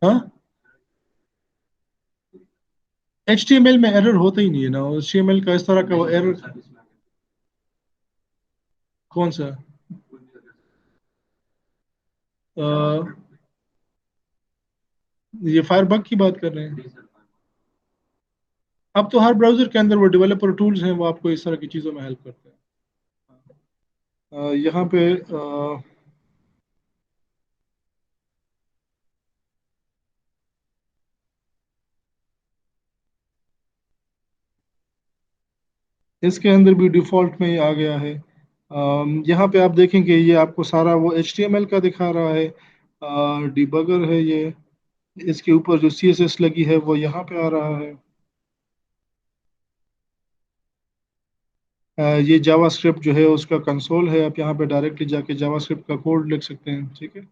हाँ, HTML में एरर होता ही नहीं है ना। HTML का इस तरह का वो एरर कौन सा? अ, ये फायरबग की बात कर रहे हैं? अब तो हर ब्राउजर के अंदर वो डेवलपर टूल्स हैं, वो आपको इस तरह की चीज़ों में हेल्प करते हैं। यहाँ पे इसके अंदर भी डिफॉल्ट में ही आ गया है। यहाँ पे आप देखेंगे ये आपको सारा वो HTML का दिखा रहा है, डिबगर है ये। इसके ऊपर जो CSS लगी है वो यहाँ पे आ रहा है। ये जावास्क्रिप्ट जो है उसका कंसोल है, आप यहाँ पे डायरेक्टली जाके जावास्क्रिप्ट का कोड लिख सकते हैं। ठीक है।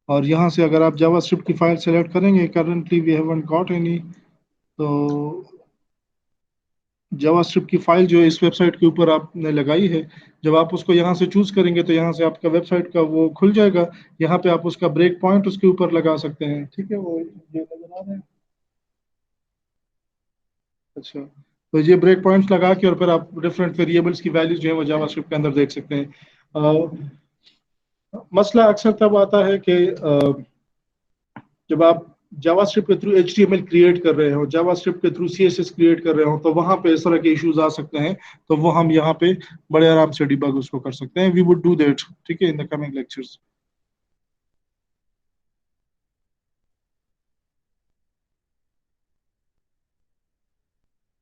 और यहाँ से अगर आप जावास्क्रिप्ट की फाइल सेलेक्ट करेंगे, currently we haven't got any, तो जावास्क्रिप्ट की फाइल जो है इस वेबसाइट के ऊपर आपने लगाई है, जब आप उसको यहाँ से चूज करेंगे तो यहाँ से आपका वेबसाइट का वो खुल जाएगा। यहाँ पे आप उसका ब्रेक पॉइंट उसके ऊपर लगा सकते हैं। ठीक है, वो ये नजर आ रहा है। अच्छा, तो ये ब्रेक पॉइंट्स लगा के और फिर आप डिफरेंट वेरिएबल्स की वैल्यूज जो है वो जावास्क्रिप्ट के अंदर देख सकते हैं। मसला अक्सर तब आता है कि जब आप जावास्क्रिप्ट के थ्रू HTML क्रिएट कर रहे हो, जावास्क्रिप्ट के थ्रू CSS क्रिएट कर रहे हो, तो वहां पे इस तरह के इश्यूज आ सकते हैं। तो वो हम यहाँ पे बड़े आराम से डिबग उसको कर सकते हैं। वी वुड डू दैट, ठीक है, इन द कमिंग लेक्चर्स।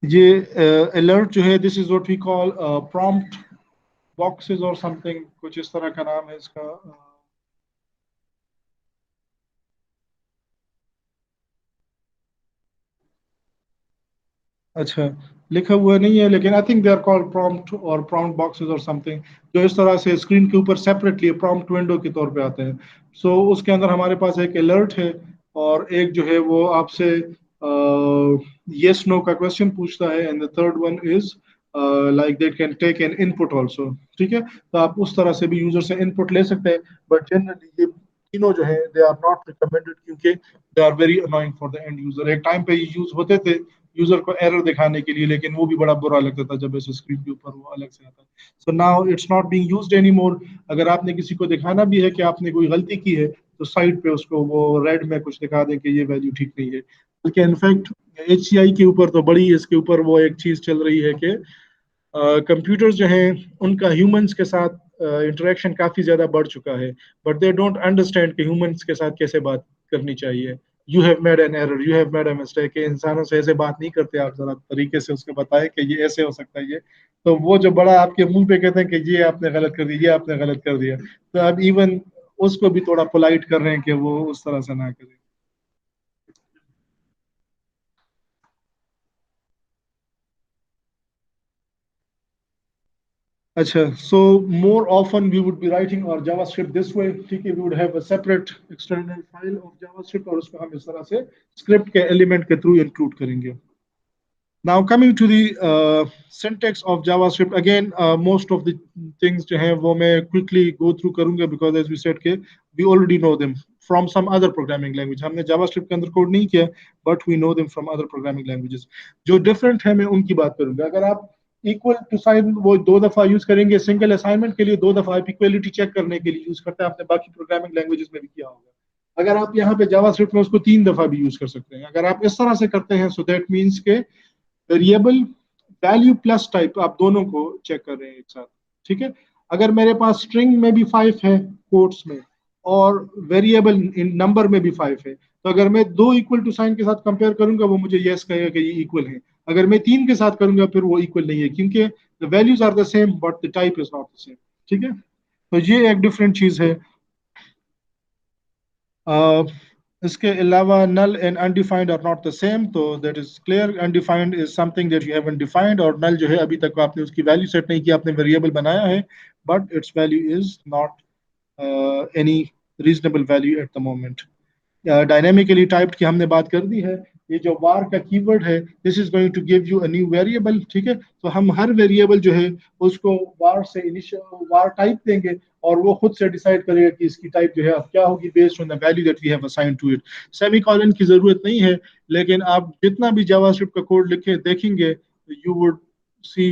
ये अलर्ट जो है, this is what we call prompt boxes और समथिंग, कुछ इस तरह का नाम है इसका। अच्छा, लिखा हुआ नहीं है, लेकिन I think they are called prompt और प्रॉम्प्ट बॉक्सेस और समथिंग, जो इस तरह से स्क्रीन के ऊपर सेपरेटली प्रॉम्प्ट विंडो के तौर पे आते हैं। सो उसके अंदर हमारे पास एक अलर्ट है, और एक जो है वो आपसे यस नो का क्वेश्चन पूछता है, and the third one is like that can take an input also. ठीक है, तो आप उस तरह से भी यूजर से इनपुट ले सकते हैं, बट जनरली ये तीनों जो है दे आर नॉट रिकमेंडेड, क्योंकि they are very annoying for the end user. एक टाइम पे ये यूज होते थे यूजर को एरर दिखाने के लिए, लेकिन वो भी बड़ा बुरा लगता था जब ऐसे स्क्रीन के ऊपर वो अलग से आता है। So now it's not being used any more. अगर आपने किसी को दिखाना भी है कि आपने कोई गलती की है, तो साइड पे उसको वो रेड में कुछ दिखा दें कि ये वैल्यू ठीक नहीं है। बल्कि इनफैक्ट HCI के ऊपर तो बड़ी इसके ऊपर वो एक चीज चल रही है कि कंप्यूटर्स जो हैं उनका ह्यूमंस के साथ इंटरेक्शन काफी ज्यादा बढ़ चुका है, बट दे डोंट अंडरस्टैंड कि ह्यूमंस के साथ कैसे बात करनी चाहिए। You have made an error, you have made a mistake, इंसानों से ऐसे बात नहीं करते, आप जरा तरीके से उसको बताएं कि ये ऐसे हो सकता है। ये तो वो जो बड़ा आपके मुंह पे कहते हैं कि ये आपने गलत कर दिया, ये आपने गलत कर दिया, तो अब इवन उसको भी थोड़ा पोलाइट कर रहे हैं कि वो उस तरह से ना करे। Acha, so more often we would be writing our JavaScript this way, ठीक है, we would have a separate external file of JavaScript और उसको हम इस तरह से script के element के through include करेंगे. Now coming to the syntax of JavaScript, again most of the things जो हैं वो मैं quickly go through करूंगा, because as we said के we already know them from some other programming language. हमने JavaScript के अंदर कोड नहीं किया, but we know them from other programming languages. जो different है मैं उनकी बात करूंगा। अगर आप इक्वल टू साइन वो दो दफा यूज करेंगे, सिंगल असाइनमेंट के लिए दो दफा, आप इक्वलिटी चेक करने के लिए यूज करते हैं, आपने बाकी प्रोग्रामिंग लैंग्वेजेस में भी किया होगा। अगर आप यहाँ पे जावास्क्रिप्ट में उसको तीन दफा भी यूज कर सकते हैं। अगर आप इस तरह से करते हैं, सो दैट मीन्स के वेरिएबल वैल्यू प्लस टाइप आप दोनों को चेक कर रहे हैं एक साथ। ठीक है, अगर मेरे पास स्ट्रिंग में भी 5 है कोट्स में, और वेरिएबल इन नंबर में भी 5 है, तो अगर मैं दो इक्वल टू साइन के साथ कंपेयर करूंगा, वो मुझे यस कहेगा कि ये इक्वल है। अगर मैं तीन के साथ करूंगा, फिर वो इक्वल नहीं है, क्योंकि the values are the same but the type is not the same. ठीक है, तो ये एक डिफरेंट चीज है। Uh, इसके अलावा null and undefined are not the same, तो that is clear. Undefined is something that you haven't defined, और null जो है अभी तक आपने उसकी वैल्यू सेट नहीं की, आपने वेरिएबल बनाया है, but its value is not any reasonable value at the moment. Dynamically typed की हमने बात कर दी है। ये जो वार का कीवर्ड है, this is going to give you a new variable. ठीक है, तो हम हर वेरिएबल जो है उसको वार से इनिशियल वार टाइप देंगे, और वो खुद से डिसाइड करेगा कि इसकी टाइप जो है अब क्या होगी, based on the value that we have assigned to it. Semicolon की जरूरत नहीं है, लेकिन आप जितना भी जावास्क्रिप्ट का कोड लिखे देखेंगे, you would see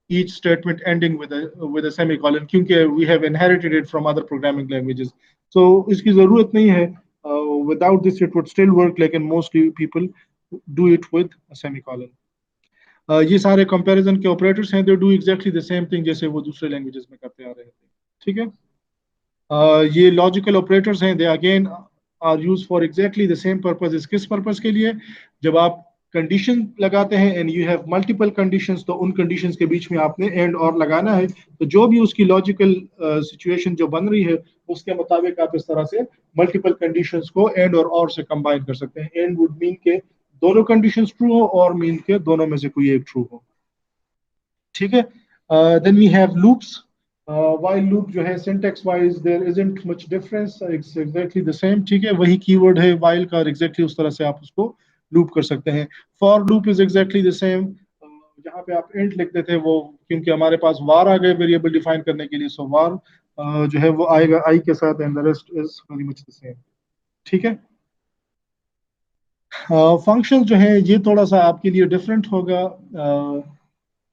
each statement ending with a semicolon, क्योंकि we have inherited it from other programming languages. So इसकी जरूरत नहीं है। Without this it would still work, लेकिन mostly people do it with a semicolon. ये सारे comparison के operators हैं, they do exactly the same thing जैसे वो दूसरे लैंग्वेजेस में करते आ रहे थे। ठीक है, ये लॉजिकल ऑपरेटर्स हैं, they again are use for exactly the same purpose. इस किस पर्पज के लिए? जब आप कंडीशन लगाते हैं and you have multiple conditions, तो उन कंडीशंस के बीच में आपने एंड और लगाना है, तो जो भी उसकी लॉजिकल सिचुएशन जो बन रही है, उसके मुताबिक आप इस तरह से मल्टीपल कंडीशंस को एंड और से कंबाइन कर सकते हैं। एंड वुड मीन के दोनों कंडीशंस ट्रू हो, और मीन के दोनों में से कोई एक ट्रू हो। ठीक है, then we have loops. while loop जो है syntax wise there isn't much difference, it's exactly the same. ठीक है, वही कीवर्ड है while का, और एग्जैक्टली उस तरह से आप उसको लूप कर सकते हैं। For loop is exactly the same. जहाँ पे आप इंट लिखते थे, वो क्योंकि हमारे पास वार आ गए वेरिएबल डिफाइन करने के लिए, सो वार जो है वो आएगा आई के साथ, and the rest is very much the same. ठीक है, फंक्शन जो है ये थोड़ा सा आपके लिए डिफरेंट होगा।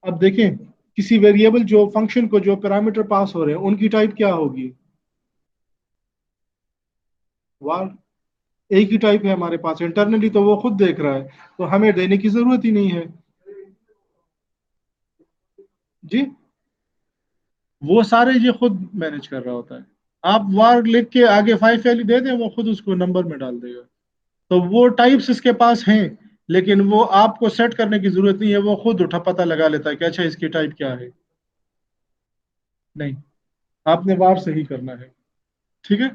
अब देखें, किसी वेरिएबल जो फंक्शन को जो पैरामीटर पास हो रहे हैं, उनकी टाइप क्या होगी? वार। एक ही टाइप है हमारे पास इंटरनली, तो वो खुद देख रहा है, तो हमें देने की जरूरत ही नहीं है। जी, वो सारे ये खुद मैनेज कर रहा होता है। आप वार लिख के आगे 5 वैल्यू दे दें, वो खुद उसको नंबर में डाल देगा। तो वो टाइप्स इसके पास हैं, लेकिन वो आपको सेट करने की जरूरत नहीं है, वो खुद उठा पता लगा लेता है कि अच्छा इसकी टाइप क्या है। नहीं, आपने वार से ही करना है। ठीक है,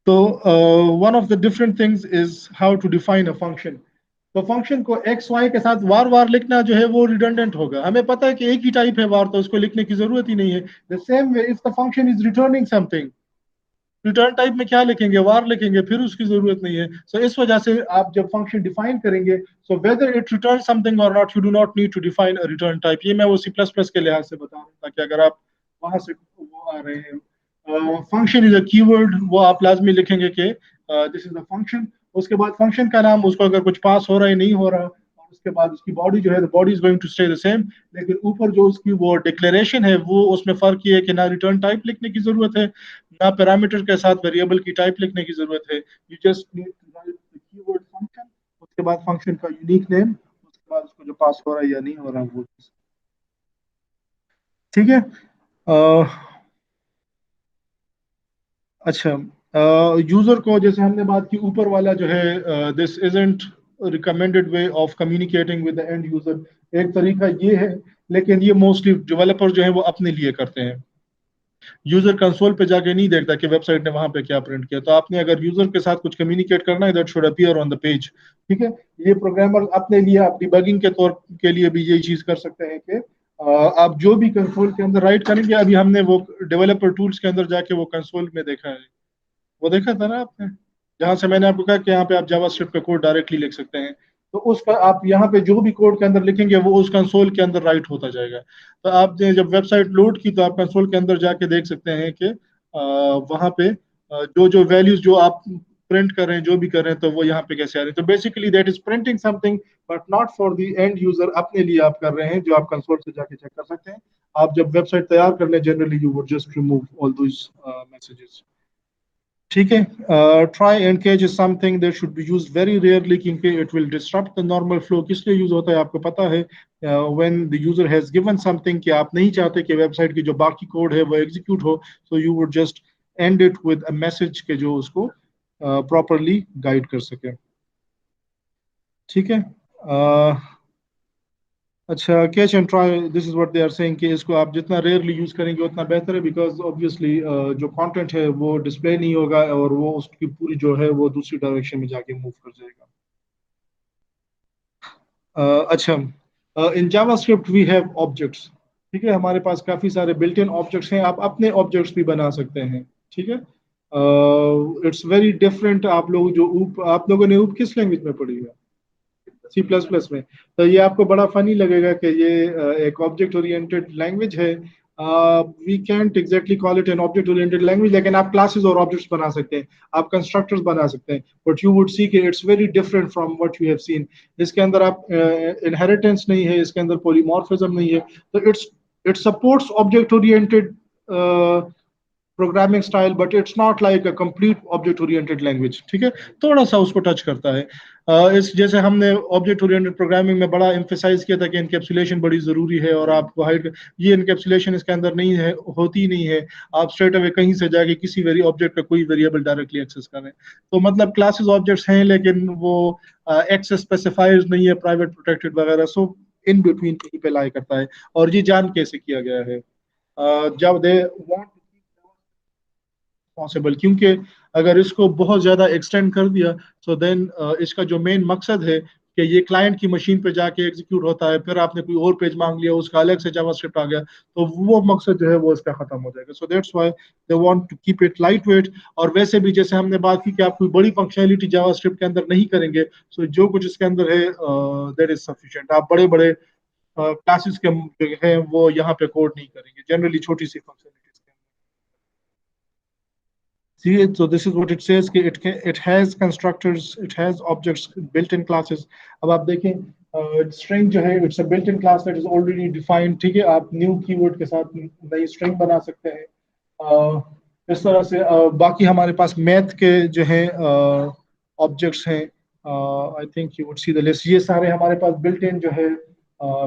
तो one of the different things is how to define a function. तो फंक्शन को एक्स वाई के साथ वार वार लिखना जो है वो रिडंडेंट होगा। हमें पता है कि एक ही टाइप है वार, तो उसको लिखने की जरूरत ही नहीं है। The same way if the function is returning something, return type में क्या लिखेंगे, वार लिखेंगे, फिर उसकी जरूरत नहीं है। सो इस वजह से आप जब फंक्शन डिफाइन करेंगे, so whether it return something और not, you do not need to define a return type. ये मैं वो सी प्लस प्लस के लिहाज से बता रहा हूँ, ताकि अगर आप वहां से वो आ रहे हैं, फंक्शन इज अ कीवर्ड, वो आप लाजमी लिखेंगे कि दिस इज अ फंक्शन। उसके बाद फंक्शन का नाम, उसको अगर कुछ पास हो रहा है नहीं हो रहा, और उसके बाद उसकी बॉडी जो है, body is going to stay the same. लेकिन ऊपर जो उसकी वो डिक्लेरेशन है, वो उसमें फर्क ये है कि ना रिटर्न टाइप लिखने की जरूरत है, ना पैरामीटर के साथ वेरिएबल की टाइप लिखने की जरूरत है। You just need to write the keyword function, उसके बाद फंक्शन का यूनिक नेम, उसके बाद उसको जो पास हो रहा है या नहीं हो रहा वो चीज। ठीक है। अच्छा, यूजर को, जैसे हमने बात की ऊपर वाला जो है, this isn't recommended way of communicating with the end user, एक तरीका ये है, लेकिन ये मोस्टली डेवलपर जो है वो अपने लिए करते हैं। यूजर कंसोल पे जाके नहीं देखता कि वेबसाइट ने वहां पे क्या प्रिंट किया। तो आपने अगर यूजर के साथ कुछ कम्युनिकेट करना है, that should appear on the page. ठीक है। ये प्रोग्रामर अपने लिए, आप डिबगिंग के तौर के लिए भी यही चीज कर सकते हैं कि आप जो भी कंसोल के अंदर राइट करेंगे, अभी हमने वो डेवलपर टूल्स के अंदर जाके वो कंसोल में देखा है, वो देखा था ना आपने, जहां से मैंने आपको कहा कि यहाँ पे आप जावास्क्रिप्ट का कोड डायरेक्टली लिख सकते हैं। तो उसका आप यहाँ पे जो भी कोड के अंदर लिखेंगे, वो उस कंसोल के अंदर राइट होता जाएगा। तो आपने जब वेबसाइट लोड की, तो आप कंसोल के अंदर जाके देख सकते हैं कि वहां पे जो जो वैल्यूज जो आप प्रिंट कर रहे हैं, जो भी कर रहे हैं, तो वो यहाँ पे कैसे आ रहे हैं। तो basically that is printing something, but not for the end user, अपने लिए आप कर रहे हैं, जो आप कंसोल से जाके चेक कर सकते हैं। आप जब वेबसाइट तैयार कर लें, generally you would just remove all those messages. ठीक है। Try and catch is something that should be used very rarely, क्योंकि it will disturb the normal flow. किस लिए यूज होता है आपको पता है? When the user has given something, कि आप नहीं चाहते कि वेबसाइट की जो बाकी कोड है वो एग्जीक्यूट हो, so you would just and it with a message के जो उसको प्रॉपरली गाइड कर सके। ठीक है। अच्छा, catch and try, this is what they are saying, कि इसको आप जितना रेयरली यूज करेंगे उतना बेहतर है, बिकॉज ऑब्वियसली जो कंटेंट है वो डिस्प्ले नहीं होगा, और वो उसकी पूरी जो है वो दूसरी डायरेक्शन में जाके मूव कर जाएगा। अच्छा, in JavaScript we have objects. ठीक है, हमारे पास काफी सारे बिल्ट इन ऑब्जेक्ट्स हैं, आप अपने ऑब्जेक्ट्स भी बना सकते हैं। ठीक है। It's very different. आप लोगों ने ऊप किस लैंग्वेज में पढ़ी है? सी प्लस प्लस में। तो ये आपको बड़ा फनी लगेगा कि ये एक ऑब्जेक्ट ओरिएंटेड लैंग्वेज है। We can't exactly call it an object oriented language, लेकिन आप क्लासेस और ऑब्जेक्ट्स बना सकते हैं, आप कंस्ट्रक्टर्स बना सकते हैं, बट यू वुड सी कि it's very different from what you have seen. इसके अंदर आप इनहेरिटेंस नहीं है, इसके अंदर पॉलीमॉर्फिज्म नहीं है। तो it supports object oriented programming style, but it's not like a complete object oriented language. ठीक है, थोड़ा सा उसको टच करता है। इस जैसे हमने ऑब्जेक्ट ओरिएंटेड प्रोग्रामिंग में बड़ा एम्फेसाइज किया था कि इनकैप्सुलेशन बड़ी जरूरी है, और आपको हाइड, ये इनकैप्सुलेशन इसके अंदर नहीं है, होती नहीं है। आप स्ट्रेट अवे कहीं से जाके किसी वेरी ऑब्जेक्ट का कोई वेरिएबल डायरेक्टली एक्सेस करें। तो मतलब क्लासेस ऑब्जेक्ट्स हैं, लेकिन वो एक्सेस स्पेसिफायर्स नहीं है, प्राइवेट प्रोटेक्टेड वगैरह। सो इन बिटवीन कहीं पे लाई करता है। और ये जान कैसे किया गया है? जब दे वांट पॉसिबल, क्योंकि अगर इसको बहुत ज्यादा एक्सटेंड कर दिया, सो देन इसका जो मेन मकसद है कि ये क्लाइंट की मशीन पे जाके एग्जीक्यूट होता है, फिर आपने कोई और पेज मांग लिया, उसका अलग से जावास्क्रिप्ट आ गया, तो वो मकसद जो है वो इसका खत्म हो जाएगा। So that's why they want to keep it light weight. और वैसे भी जैसे हमने बात की कि आप कोई बड़ी फंक्शनैलिटी जावास्क्रिप्ट के अंदर नहीं करेंगे, सो जो कुछ इसके अंदर है दैट इज सफिशिएंट। आप बड़े बड़े क्लासेस के जो है वो यहाँ पे कोड नहीं करेंगे, जनरली छोटी सी फंक्शनैलिटीज के। See, so this is what it says कि it has constructors, it has objects, built-in classes. अब आप देखें string जो है, it's a built-in class that is already defined। ठीक है, आप new keyword के साथ नई string बना सकते हैं। इस तरह से बाकी हमारे पास math के जो है objects हैं। I think you would see the list। ये सारे हमारे पास built-in जो है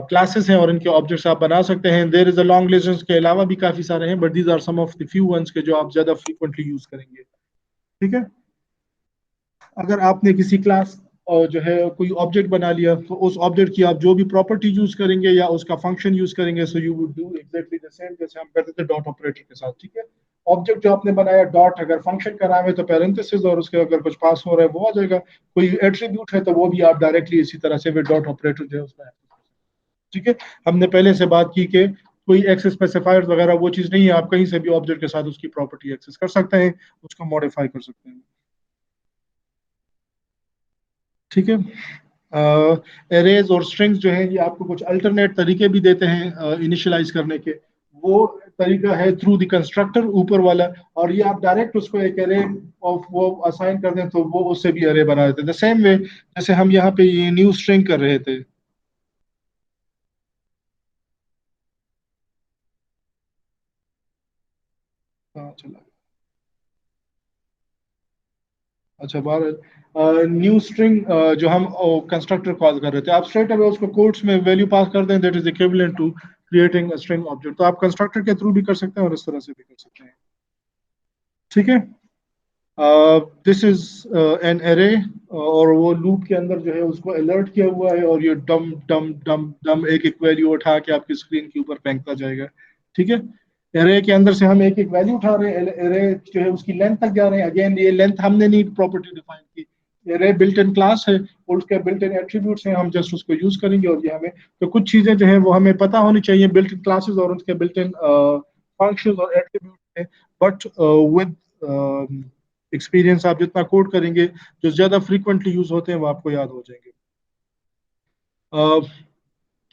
क्लासेस हैं, और इनके ऑब्जेक्ट्स आप बना सकते हैं। There is a long list, के अलावा भी काफी सारे हैं, but these are some of the few ones के जो आप ज्यादा फ्रीक्वेंटली यूज करेंगे। ठीक है। अगर आपने किसी क्लास और जो है कोई ऑब्जेक्ट बना लिया, तो उस ऑब्जेक्ट की आप जो भी प्रॉपर्टी यूज करेंगे या उसका फंक्शन यूज करेंगे, so you would do exactly the same जैसे हम करते थे डॉट ऑपरेटर के साथ। ठीक है। ऑब्जेक्ट जो आपने बनाया डॉट, अगर फंक्शन का नाम है तो पैरेंथेसिस और उसके अगर कुछ पास हो रहा है वो आ जाएगा। कोई एट्रीब्यूट है तो वो भी आप डायरेक्टली इसी तरह से विद डॉट ऑपरेटर जो है उसमें, ठीक है। हमने पहले से बात की कि कोई एक्सेस स्पेसिफायर्स वगैरह वो चीज नहीं है, आप कहीं से भी ऑब्जेक्ट के साथ उसकी प्रॉपर्टी एक्सेस कर सकते हैं, उसको मॉडिफाई कर सकते हैं, ठीक है। एरेज और स्ट्रिंग्स जो है ये आपको कुछ अल्टरनेट तरीके भी देते हैं इनिशियलाइज करने के। वो तरीका है थ्रू द कंस्ट्रक्टर ऊपर वाला, और ये आप डायरेक्ट उसको एक एरे ऑफ वो असाइन कर दें तो वो उससे भी एरे बना देते हैं, द सेम वे जैसे हम यहाँ पे ये न्यू स्ट्रिंग कर रहे थे। हाँ चला, अच्छा बार न्यू स्ट्रिंग जो हम कंस्ट्रक्टर कॉल कर रहे थे, आप स्ट्रेट अवे उसको कोट्स में वैल्यू पास कर दें, that is equivalent to creating a string object. तो आप कंस्ट्रक्टर के थ्रू भी कर सकते हैं और इस तरह से भी कर सकते हैं, ठीक है। दिस इज एन एरे, और वो लूप के अंदर जो है उसको अलर्ट किया हुआ है, और ये डम डम डम डम एक एक वैल्यू उठा के आपकी स्क्रीन के ऊपर फेंकता जाएगा, ठीक है। एरे के अंदर से हम एक एक वैल्यू उठा रहे हैं, एरे जो है उसकी लेंथ तक जा रहे हैं। अगेन ये लेंथ हमने नहीं प्रॉपर्टी डिफाइन की, एरे बिल्ट इन क्लास है और उसके बिल्ट इन एट्रीब्यूट्स हैं, हम जस्ट उसको यूज करेंगे। और ये हमें तो कुछ चीजें जो है वो हमें पता होनी चाहिए बिल्ट इन क्लासेस और उनके बिल्ट इन फंक्शंस और एट्रीब्यूट्स हैं, बट विद एक्सपीरियंस आप जितना कोड करेंगे, जो ज्यादा फ्रीक्वेंटली यूज होते हैं वो आपको याद हो जाएंगे।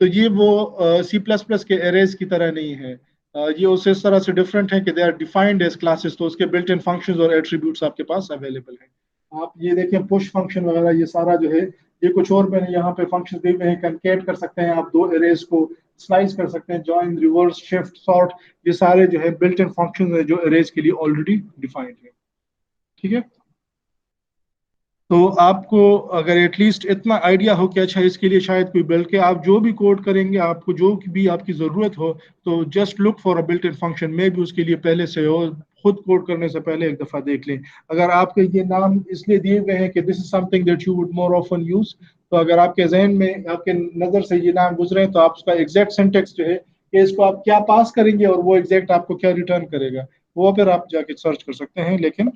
तो ये वो सी प्लस प्लस के एरेज की तरह नहीं है, ये उस इस तरह से डिफरेंट है कि they are defined as classes, तो उसके बिल्ट इन फंक्शंस और एट्रीब्यूट्स आपके पास अवेलेबल हैं। आप ये देखें पुश फंक्शन वगैरह ये सारा जो है, ये कुछ और मैंने यहाँ पे फंक्शन दिए हुए हैं, कंकेट कर सकते हैं आप दो एरेज को, स्लाइस कर सकते हैं, जॉइन, रिवर्स, शिफ्ट, सॉर्ट, ये सारे जो है बिल्ट इन फंक्शन है जो एरेज के लिए ऑलरेडी डिफाइंड है, ठीक है। तो आपको अगर एटलीस्ट इतना आइडिया हो कि अच्छा इसके लिए शायद कोई, बल्कि आप जो भी कोड करेंगे आपको जो भी आपकी ज़रूरत हो, तो just look for a built in function में भी उसके लिए पहले से हो, खुद कोड करने से पहले एक दफ़ा देख लें। अगर आपके ये नाम इसलिए दिए हुए हैं कि this is something that you would more often use, तो अगर आपके जहन में आपके नज़र से ये नाम गुजरे तो आप उसका एग्जैक्ट सिंटेक्स जो है कि इसको आप क्या पास करेंगे और वो एग्जैक्ट आपको क्या रिटर्न करेगा, वो फिर आप जाके सर्च कर सकते हैं। लेकिन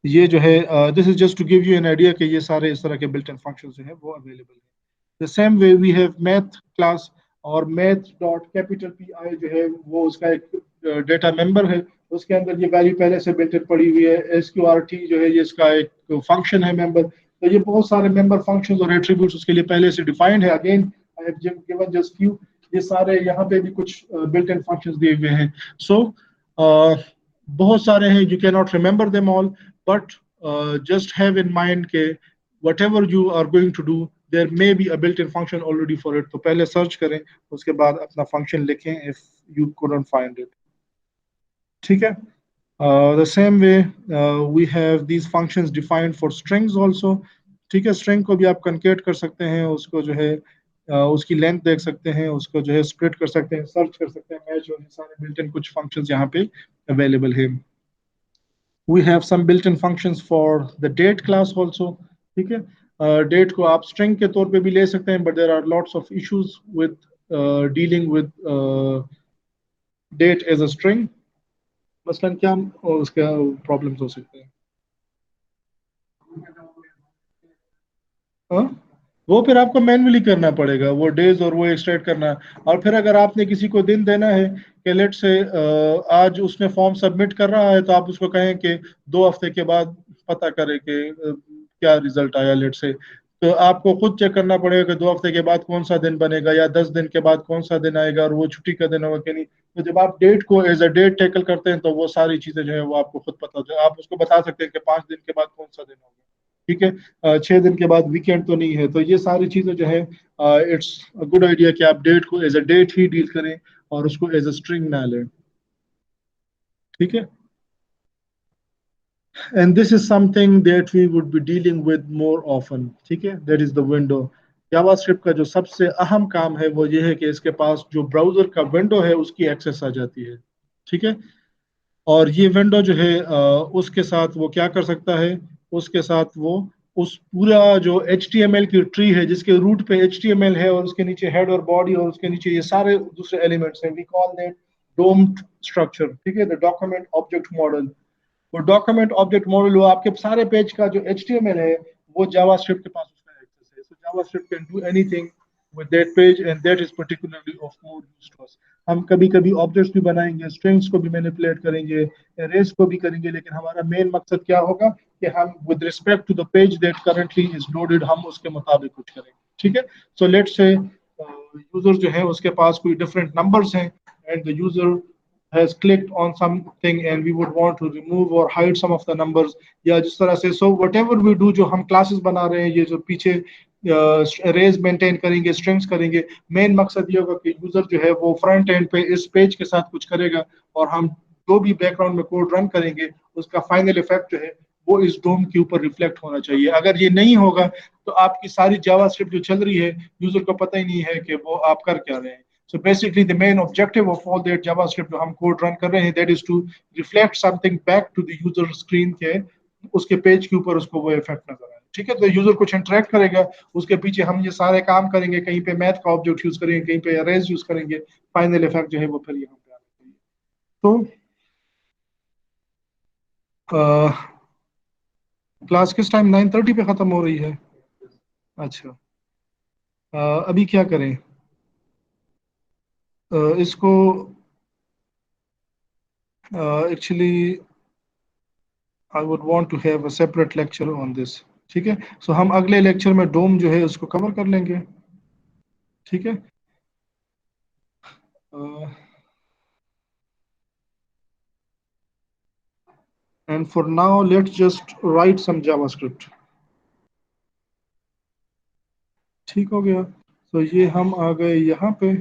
ये जो है this is just to give you an idea कि ये सारे इस तरह के बिल्ट इन फंक्शन जो है वो अवेलेबल है। The same way we have math class, और math dot capital P I जो है वो उसका एक डेटा मेंबर है, उसके अंदर ये वैल्यू पहले से बिल्ट इन पड़ी हुई है। एस क्यू आर टी जो है ये इसका एक फंक्शन है मेंबर, तो ये बहुत सारे मेंबर फंक्शंस और एट्रीब्यूट्स उसके लिए पहले से डिफाइंड है। Again I have given just few, ये सारे यहाँ पे भी कुछ बिल्ट इन फंक्शंस दिए हुए हैं। सो बहुत सारे हैं, you can not remember them all, but just have in mind के whatever you are going to do there may be a built-in function already for it, तो पहले सर्च करें उसके बाद अपना फंक्शन लिखें if you couldn't find it, ठीक है। the same way we have these functions defined for strings also, ठीक है। स्ट्रिंग को भी आप कंकेट कर सकते हैं, उसको जो है उसकी लेंथ देख सकते हैं, उसको जो है स्प्लिट कर सकते हैं, सर्च कर सकते हैं, मैच और सारे बिल्ट इन कुछ फंक्शंस यहाँ पे अवेलेबल है। We have some built-in functions for the date class also, ठीक है। डेट को आप स्ट्रिंग के तौर पे भी ले सकते हैं, but there are lots of issues with dealing with date as a string, मसलन क्या उसका प्रॉब्लम्स हो सकते हैं। हाँ, वो फिर आपको मैन्युअली करना पड़ेगा, वो डेज और वो एक्सट्रैक्ट करना। और फिर अगर आपने किसी को दिन देना है कि लेट से आज उसने फॉर्म सबमिट कर रहा है, तो आप उसको कहें कि 2 हफ्ते के बाद पता करें कि क्या रिजल्ट आया लेट से, तो आपको खुद चेक करना पड़ेगा कि 2 हफ्ते के बाद कौन सा दिन बनेगा या 10 दिन के बाद कौन सा दिन आएगा और वो छुट्टी का दिन होगा कि नहीं। तो जब आप डेट को एज अ डेट टैकल करते हैं तो वो सारी चीजें जो है वो आपको खुद पता होता है, आप उसको बता सकते हैं कि 5 दिन के बाद कौन सा दिन होगा, ठीक है। 6 दिन के बाद वीकेंड तो नहीं है। तो ये सारी चीजें जो है इट्स अ गुड आइडिया कि आप डेट को एज अ डेट ही डील करें और उसको एज अ स्ट्रिंग ना लें, ठीक है। And this is something that we would be dealing with more often, ठीक है। That is the window. JavaScript का जो सबसे अहम काम है वो ये है कि इसके पास जो ब्राउजर का विंडो है उसकी एक्सेस आ जाती है, ठीक है। और ये विंडो जो है उसके साथ वो क्या कर सकता है, उसके साथ वो उस पूरा जो HTML की ट्री है जिसके रूट पे HTML है और उसके नीचे हेड और बॉडी और उसके नीचे ये सारे दूसरे एलिमेंट्स हैं, we call that DOM structure, ठीक है, द डॉक्यूमेंट ऑब्जेक्ट मॉडल। वो डॉक्यूमेंट ऑब्जेक्ट मॉडल, वो आपके सारे पेज का जो HTML है वो जावास्क्रिप्ट के पास उसका एक्सेस है। So JavaScript can do anything with that page and that is particularly of more use to us. हम कभी कभी ऑब्जेक्ट्स भी बनाएंगे, स्ट्रिंग्स को भी मैनिपुलेट करेंगे, एरेज को भी करेंगे, लेकिन हमारा मेन मकसद क्या होगा कि हम with respect to the page that currently is loaded हम उसके मुताबिक कुछ करेंगे, ठीक है। सो लेट्स से यूजर जो है उसके पास कोई डिफरेंट नंबर्स हैं and the user has clicked on something and we would want to remove or hide some of the numbers या जिस तरह से, so whatever we do, जो हम क्लासेस बना रहे हैं, ये जो पीछे रेज मेंटेन करेंगे, स्ट्रिंग्स करेंगे, मेन मकसद ये होगा कि यूजर जो है वो फ्रंट एंड पे इस पेज के साथ कुछ करेगा और हम जो भी बैकग्राउंड में कोड रन करेंगे उसका फाइनल इफेक्ट जो है वो इस डोम के ऊपर रिफ्लेक्ट होना चाहिए। अगर ये नहीं होगा तो आपकी सारी जावास्क्रिप्ट जो चल रही है यूजर को पता ही नहीं है कि वो आप कर क्या रहे हैं। So basically, the main objective of all that JavaScript जो हम कोड रन कर रहे हैं, that is to reflect something back to the user screen के उसके पेज के ऊपर उसको वो इफेक्ट नजर आए, ठीक है। तो यूजर कुछ इंटरेक्ट करेगा, उसके पीछे हम ये सारे काम करेंगे, कहीं पे मैथ का ऑब्जेक्ट यूज करेंगे, कहीं पे अरेज यूज करेंगे, फाइनल इफेक्ट जो है वो फिर यहाँ पे आना चाहिए। तो क्लास किस टाइम 9:30 पे खत्म हो रही है? अच्छा, अभी क्या करें? इसको actually I would want to have a separate lecture on this, ठीक है। सो हम अगले लेक्चर में डोम जो है उसको कवर कर लेंगे, ठीक है। And for now let's just write some JavaScript, ठीक हो गया। तो ये हम आ गए यहाँ पे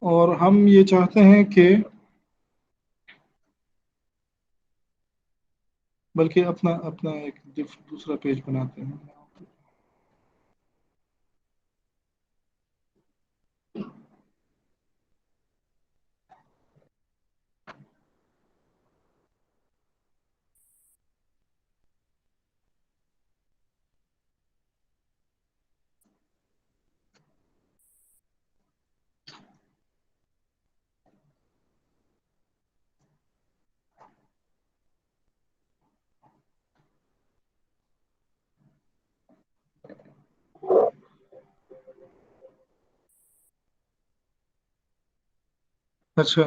और हम ये चाहते हैं कि बल्कि अपना अपना एक दूसरा पेज बनाते हैं। अच्छा,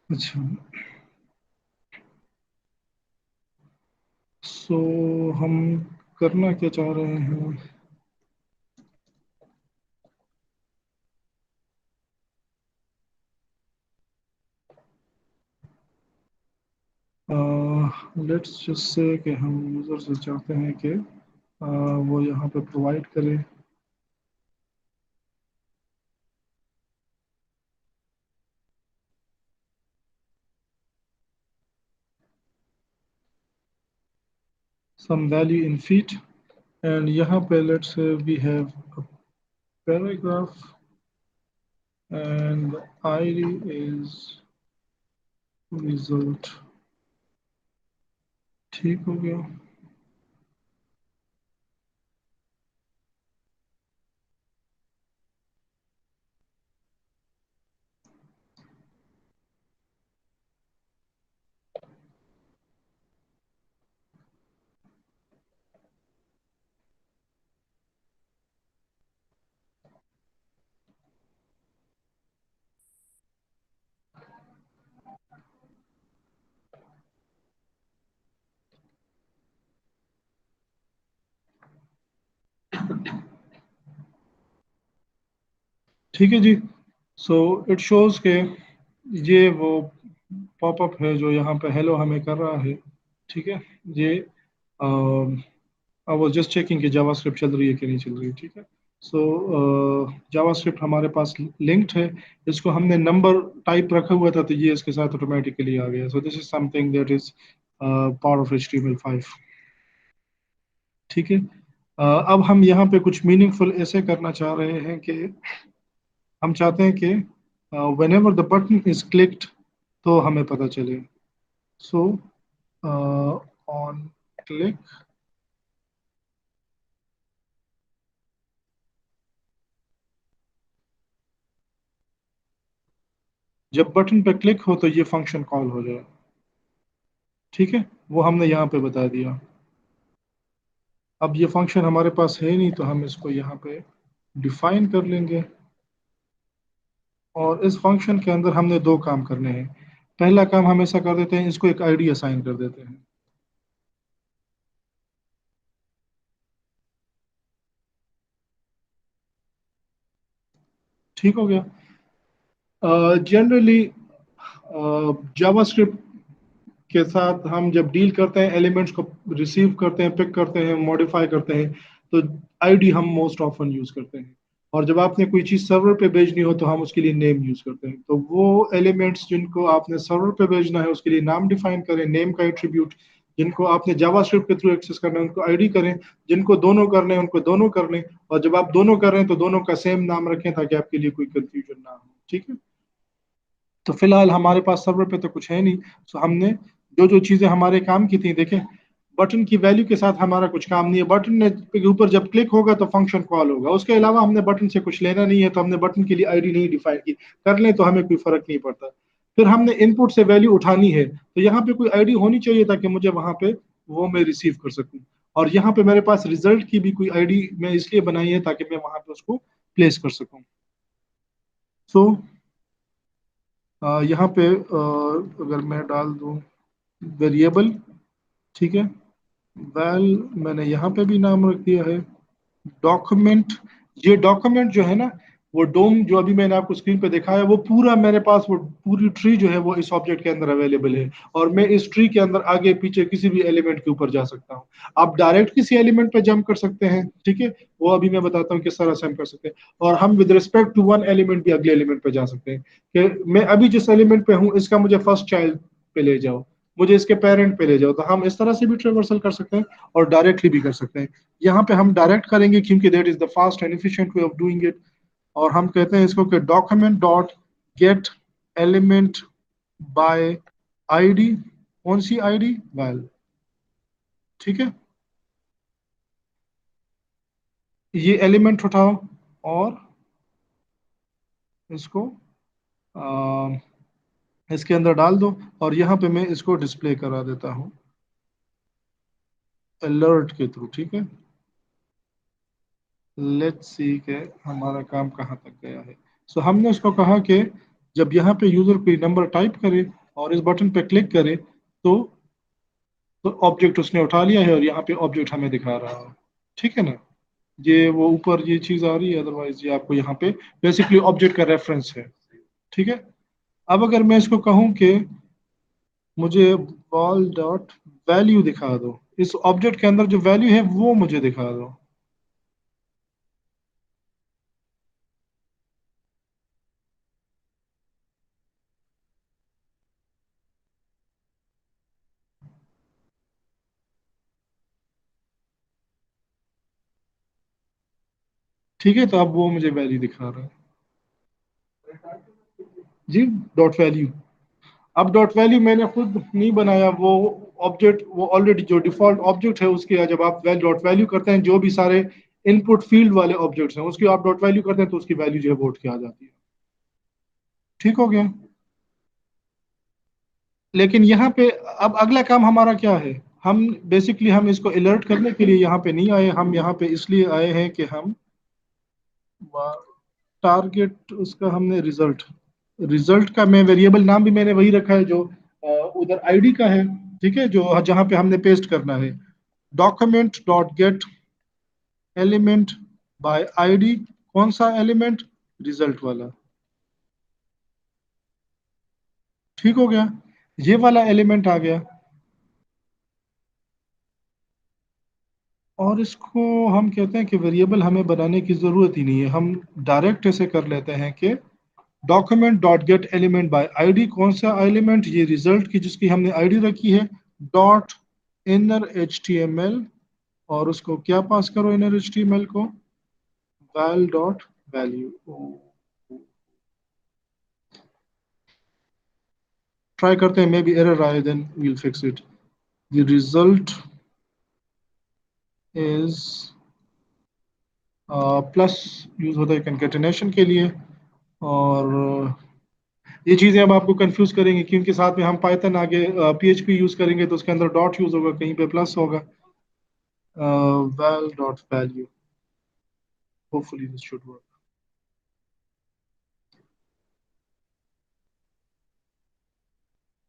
अच्छा। सो हम करना क्या चाह रहे हैं? लेट्स जस्ट से कि हम यूजर से चाहते हैं कि वो यहाँ पे प्रोवाइड करे some value in feet and यहाँ पे let's say we have a paragraph and the ID is result, ठीक हो गया। ठीक है जी। सो इट शोज के ये वो पॉपअप है जो यहाँ पे हेलो हमें कर रहा है। ठीक है, ये आई वाज जस्ट चेकिंग कि जावास्क्रिप्ट चल रही है कि नहीं चल रही है। ठीक है, सो जावास्क्रिप्ट हमारे पास लिंक्ड है। इसको हमने नंबर टाइप रखा हुआ था तो ये इसके साथ ऑटोमेटिकली आ गया। So this is something that is part of HTML5। ठीक है, अब हम यहाँ पे कुछ मीनिंगफुल ऐसे करना चाह रहे हैं कि हम चाहते हैं कि when ever the button is clicked तो हमें पता चले। सो ऑन क्लिक, जब बटन पे क्लिक हो तो ये फंक्शन कॉल हो जाए। ठीक है, वो हमने यहाँ पे बता दिया। अब ये फंक्शन हमारे पास है नहीं तो हम इसको यहाँ पे डिफाइन कर लेंगे। और इस फंक्शन के अंदर हमने दो काम करने हैं। पहला काम हम ऐसा कर देते हैं, इसको एक आईडी असाइन कर देते हैं। ठीक हो गया। जनरली जावास्क्रिप्ट के साथ हम जब डील करते हैं, एलिमेंट्स को रिसीव करते हैं, पिक करते हैं, मॉडिफाई करते हैं, तो आईडी हम मोस्ट ऑफन यूज करते हैं। और जब आपने कोई चीज सर्वर पे भेजनी हो तो हम उसके लिए नेम यूज करते हैं। तो वो एलिमेंट्स जिनको आपने सर्वर पे भेजना है उसके लिए नाम डिफाइन करें, नेम का एट्रीब्यूट। जिनको आपने जावास्क्रिप्ट के थ्रू एक्सेस करना है उनको आईडी करें। जिनको दोनों करने हैं उनको दोनों कर लें। और जब आप दोनों कर रहे हैं तो दोनों का सेम नाम रखें ताकि आपके लिए कोई कंफ्यूजन ना हो। ठीक है, तो फिलहाल हमारे पास सर्वर पे तो कुछ है नहीं। सो हमने जो जो चीजें हमारे काम की थी, देखें बटन की वैल्यू के साथ हमारा कुछ काम नहीं है। बटन ने के ऊपर जब क्लिक होगा तो फंक्शन कॉल होगा, उसके अलावा हमने बटन से कुछ लेना नहीं है। तो हमने बटन के लिए आईडी नहीं डिफाइन की, कर लें तो हमें कोई फर्क नहीं पड़ता। फिर हमने इनपुट से वैल्यू उठानी है तो यहाँ पे कोई आईडी होनी चाहिए ताकि मुझे वहां पे वो मैं रिसीव कर सकूं। और यहाँ पे मेरे पास रिजल्ट की भी कोई आईडी मैं इसलिए बनाई है ताकि मैं वहां पे उसको प्लेस कर सकूं। सो यहाँ पे अगर मैं डाल दूं वेरिएबल, ठीक है, वेल मैंने यहाँ पे भी नाम रख दिया है डॉक्यूमेंट। ये डॉक्यूमेंट जो है ना, वो डोम जो अभी मैंने आपको स्क्रीन पे दिखाया, वो पूरा मेरे पास वो पूरी ट्री जो है वो इस ऑब्जेक्ट के अंदर अवेलेबल है। और मैं इस ट्री के अंदर आगे पीछे किसी भी एलिमेंट के ऊपर जा सकता हूँ। आप डायरेक्ट किसी एलिमेंट पे जंप कर सकते हैं। ठीक है, वो अभी मैं बताता हूँ किस तरह से हम कर सकते हैं। और हम with respect to one element भी अगले एलिमेंट पे जा सकते हैं कि मैं अभी जिस एलिमेंट पे हूँ इसका मुझे फर्स्ट चाइल्ड पे ले जाओ, मुझे इसके पेरेंट पे ले जाओ। तो हम इस तरह से भी ट्रेवर्सल कर सकते हैं और डायरेक्टली भी कर सकते हैं। यहाँ पे हम डायरेक्ट करेंगे क्योंकि that is the fast and efficient way of doing it. और हम कहते हैं इसको कि document dot gate element by ID. कौन सी आईडी? वैल। ठीक है, ये एलिमेंट उठाओ और इसको इसके अंदर डाल दो। और यहाँ पे मैं इसको डिस्प्ले करा देता हूँ अलर्ट के थ्रू। ठीक है, लेट्स सी के हमारा काम कहाँ तक गया है। सो हमने उसको कहा कि जब यहाँ पे यूजर कोई नंबर टाइप करे और इस बटन पे क्लिक करे तो ऑब्जेक्ट उसने उठा लिया है और यहाँ पे ऑब्जेक्ट हमें दिखा रहा है। ठीक है ना, ये वो ऊपर ये चीज आ रही है, अदरवाइज ये आपको यहाँ पे बेसिकली ऑब्जेक्ट का रेफरेंस है। ठीक है, अब अगर मैं इसको कहूँ कि मुझे बॉल डॉट वैल्यू दिखा दो, इस ऑब्जेक्ट के अंदर जो वैल्यू है वो मुझे दिखा दो। ठीक है, तो अब वो मुझे वैल्यू दिखा रहा है जी, डॉट वैल्यू। अब डॉट वैल्यू मैंने खुद नहीं बनाया, वो ऑब्जेक्ट वो ऑलरेडी जो डिफॉल्ट ऑब्जेक्ट है उसके जब आप डॉट वैल्यू करते हैं जो भी सारे इनपुट फील्ड वाले ऑब्जेक्ट्स हैं उसकी आप डॉट वैल्यू करते हैं तो उसकी वैल्यू जो है वो उठ के आ जाती है। ठीक हो गया। लेकिन यहाँ पे अब अगला काम हमारा क्या है? हम बेसिकली हम इसको अलर्ट करने के लिए यहाँ पे नहीं आए, हम यहाँ पे इसलिए आए हैं कि हम टारगेट उसका हमने रिजल्ट, रिजल्ट का मैं वेरिएबल नाम भी मैंने वही रखा है जो उधर आईडी का है। ठीक है, जो जहाँ पे हमने पेस्ट करना है document dot gate element by ID. कौन सा एलिमेंट? रिजल्ट वाला। ठीक हो गया, ये वाला एलिमेंट आ गया। और इसको हम कहते हैं कि वेरिएबल हमें बनाने की जरूरत ही नहीं है, हम डायरेक्ट ऐसे कर लेते हैं कि document dot gate element by ID. कौन सा एलिमेंट? ये रिजल्ट की जिसकी हमने आईडी रखी है, dot inner H T M L, और उसको क्या पास करो inner H T M L को, val डॉट वैल्यू। ट्राई करते हैं, मे बी एरर आए, then we'll fix it. The result is plus use होता है कंकेटेनेशन के लिए। और ये चीजें अब आपको कंफ्यूज करेंगी क्योंकि साथ में हम पाइथन आगे पीएचपी यूज करेंगे तो उसके अंदर डॉट यूज होगा, कहीं पे प्लस होगा। val dot value, hopefully this should work.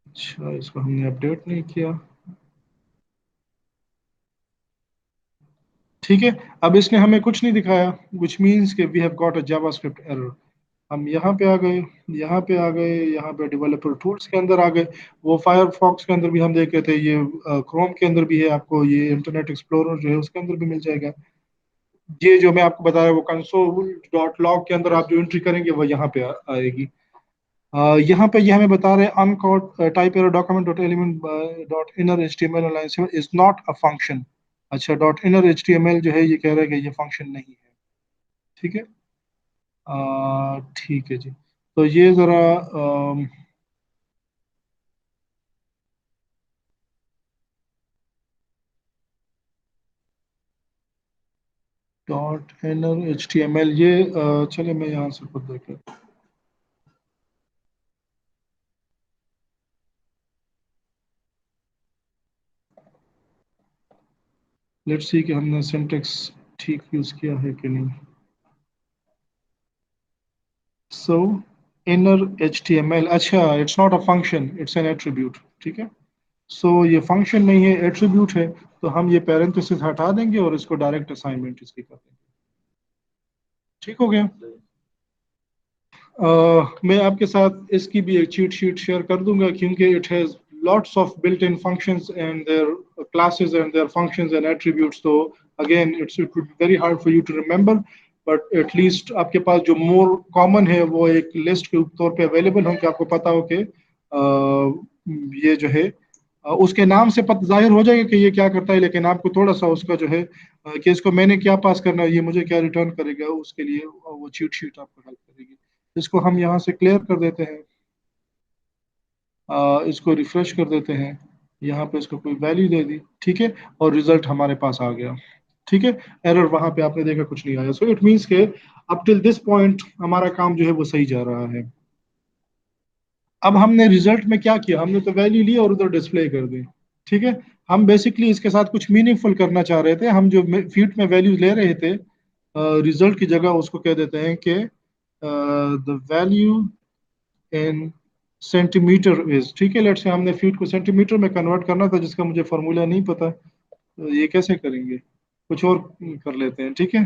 अच्छा, इसको हमने अपडेट नहीं किया। ठीक है, अब इसने हमें कुछ नहीं दिखाया, विच मीन्स कि we have got a JavaScript error. हम यहाँ पे आ गए, यहाँ पे आ गए, यहाँ पे डेवलपर टूल्स के अंदर आ गए। वो फायरफॉक्स के अंदर भी हम देख रहे थे, ये क्रोम के अंदर भी है, आपको ये इंटरनेट एक्सप्लोरर जो है उसके अंदर भी मिल जाएगा। ये जो मैं आपको बता रहा हूँ वो कंसोल डॉट लॉग के अंदर आप जो एंट्री करेंगे वो यहाँ पे आएगी। यहाँ पे ये हमें बता रहे हैं uncaught type error document dot element dot inner H T M L is not a function. अच्छा, dot inner H T M L जो है ये कह रहा है कि ये फंक्शन नहीं है। ठीक है, ठीक है जी। तो ये जरा dot inner H T M L, ये चले मैं यहाँ से खुद देख लेता हूँ। लेट्स सी कि हमने सिंटेक्स ठीक यूज किया है कि नहीं। So inner H T M L, अच्छा it's not a function, it's an attribute. ठीक है, सो ये फंक्शन नहीं है, एट्रीब्यूट है। तो हम ये पैरेंथेसिस हटा देंगे और इसको डायरेक्ट असाइनमेंट इसकी कर देंगे। ठीक हो गया। मैं आपके साथ इसकी भी एक चीट शीट शेयर कर दूंगा क्योंकि it has lots of built-in functions and their classes and their functions and attributes. So again, it would be very hard for you to remember, but at least आपके पास जो more common है वो एक list के तौर पे available हो कि आपको पता हो कि ये जो है उसके नाम से पता जाहिर हो जाएगा कि ये क्या करता है, लेकिन आपको थोड़ा सा उसका जो है कि इसको मैंने क्या पास करना है, ये मुझे क्या रिटर्न करेगा, उसके लिए वो चीट शीट आपको हेल्प करेगी। इसको हम यहाँ से क्लियर कर देते हैं, इसको रिफ्रेश कर देते हैं, यहाँ पे इसको कोई वैल्यू दे दी। ठीक है, और रिजल्ट हमारे पास आ गया। ठीक है, एरर वहां पे आपने देखा कुछ नहीं आया। सो इट मीन्स के अप टिल दिस पॉइंट हमारा काम जो है वो सही जा रहा है। अब हमने रिजल्ट में क्या किया, हमने तो वैल्यू ली और उधर डिस्प्ले कर दी। ठीक है, हम बेसिकली इसके साथ कुछ मीनिंगफुल करना चाह रहे थे। हम जो फीट में वैल्यू ले रहे थे रिजल्ट की जगह उसको कह देते हैं कि the value in centimetre is. ठीक है, लेट्स से हमने फीट को सेंटीमीटर में कन्वर्ट करना था जिसका मुझे फॉर्मूला नहीं पता, तो ये कैसे करेंगे, कुछ और कर लेते हैं। ठीक है,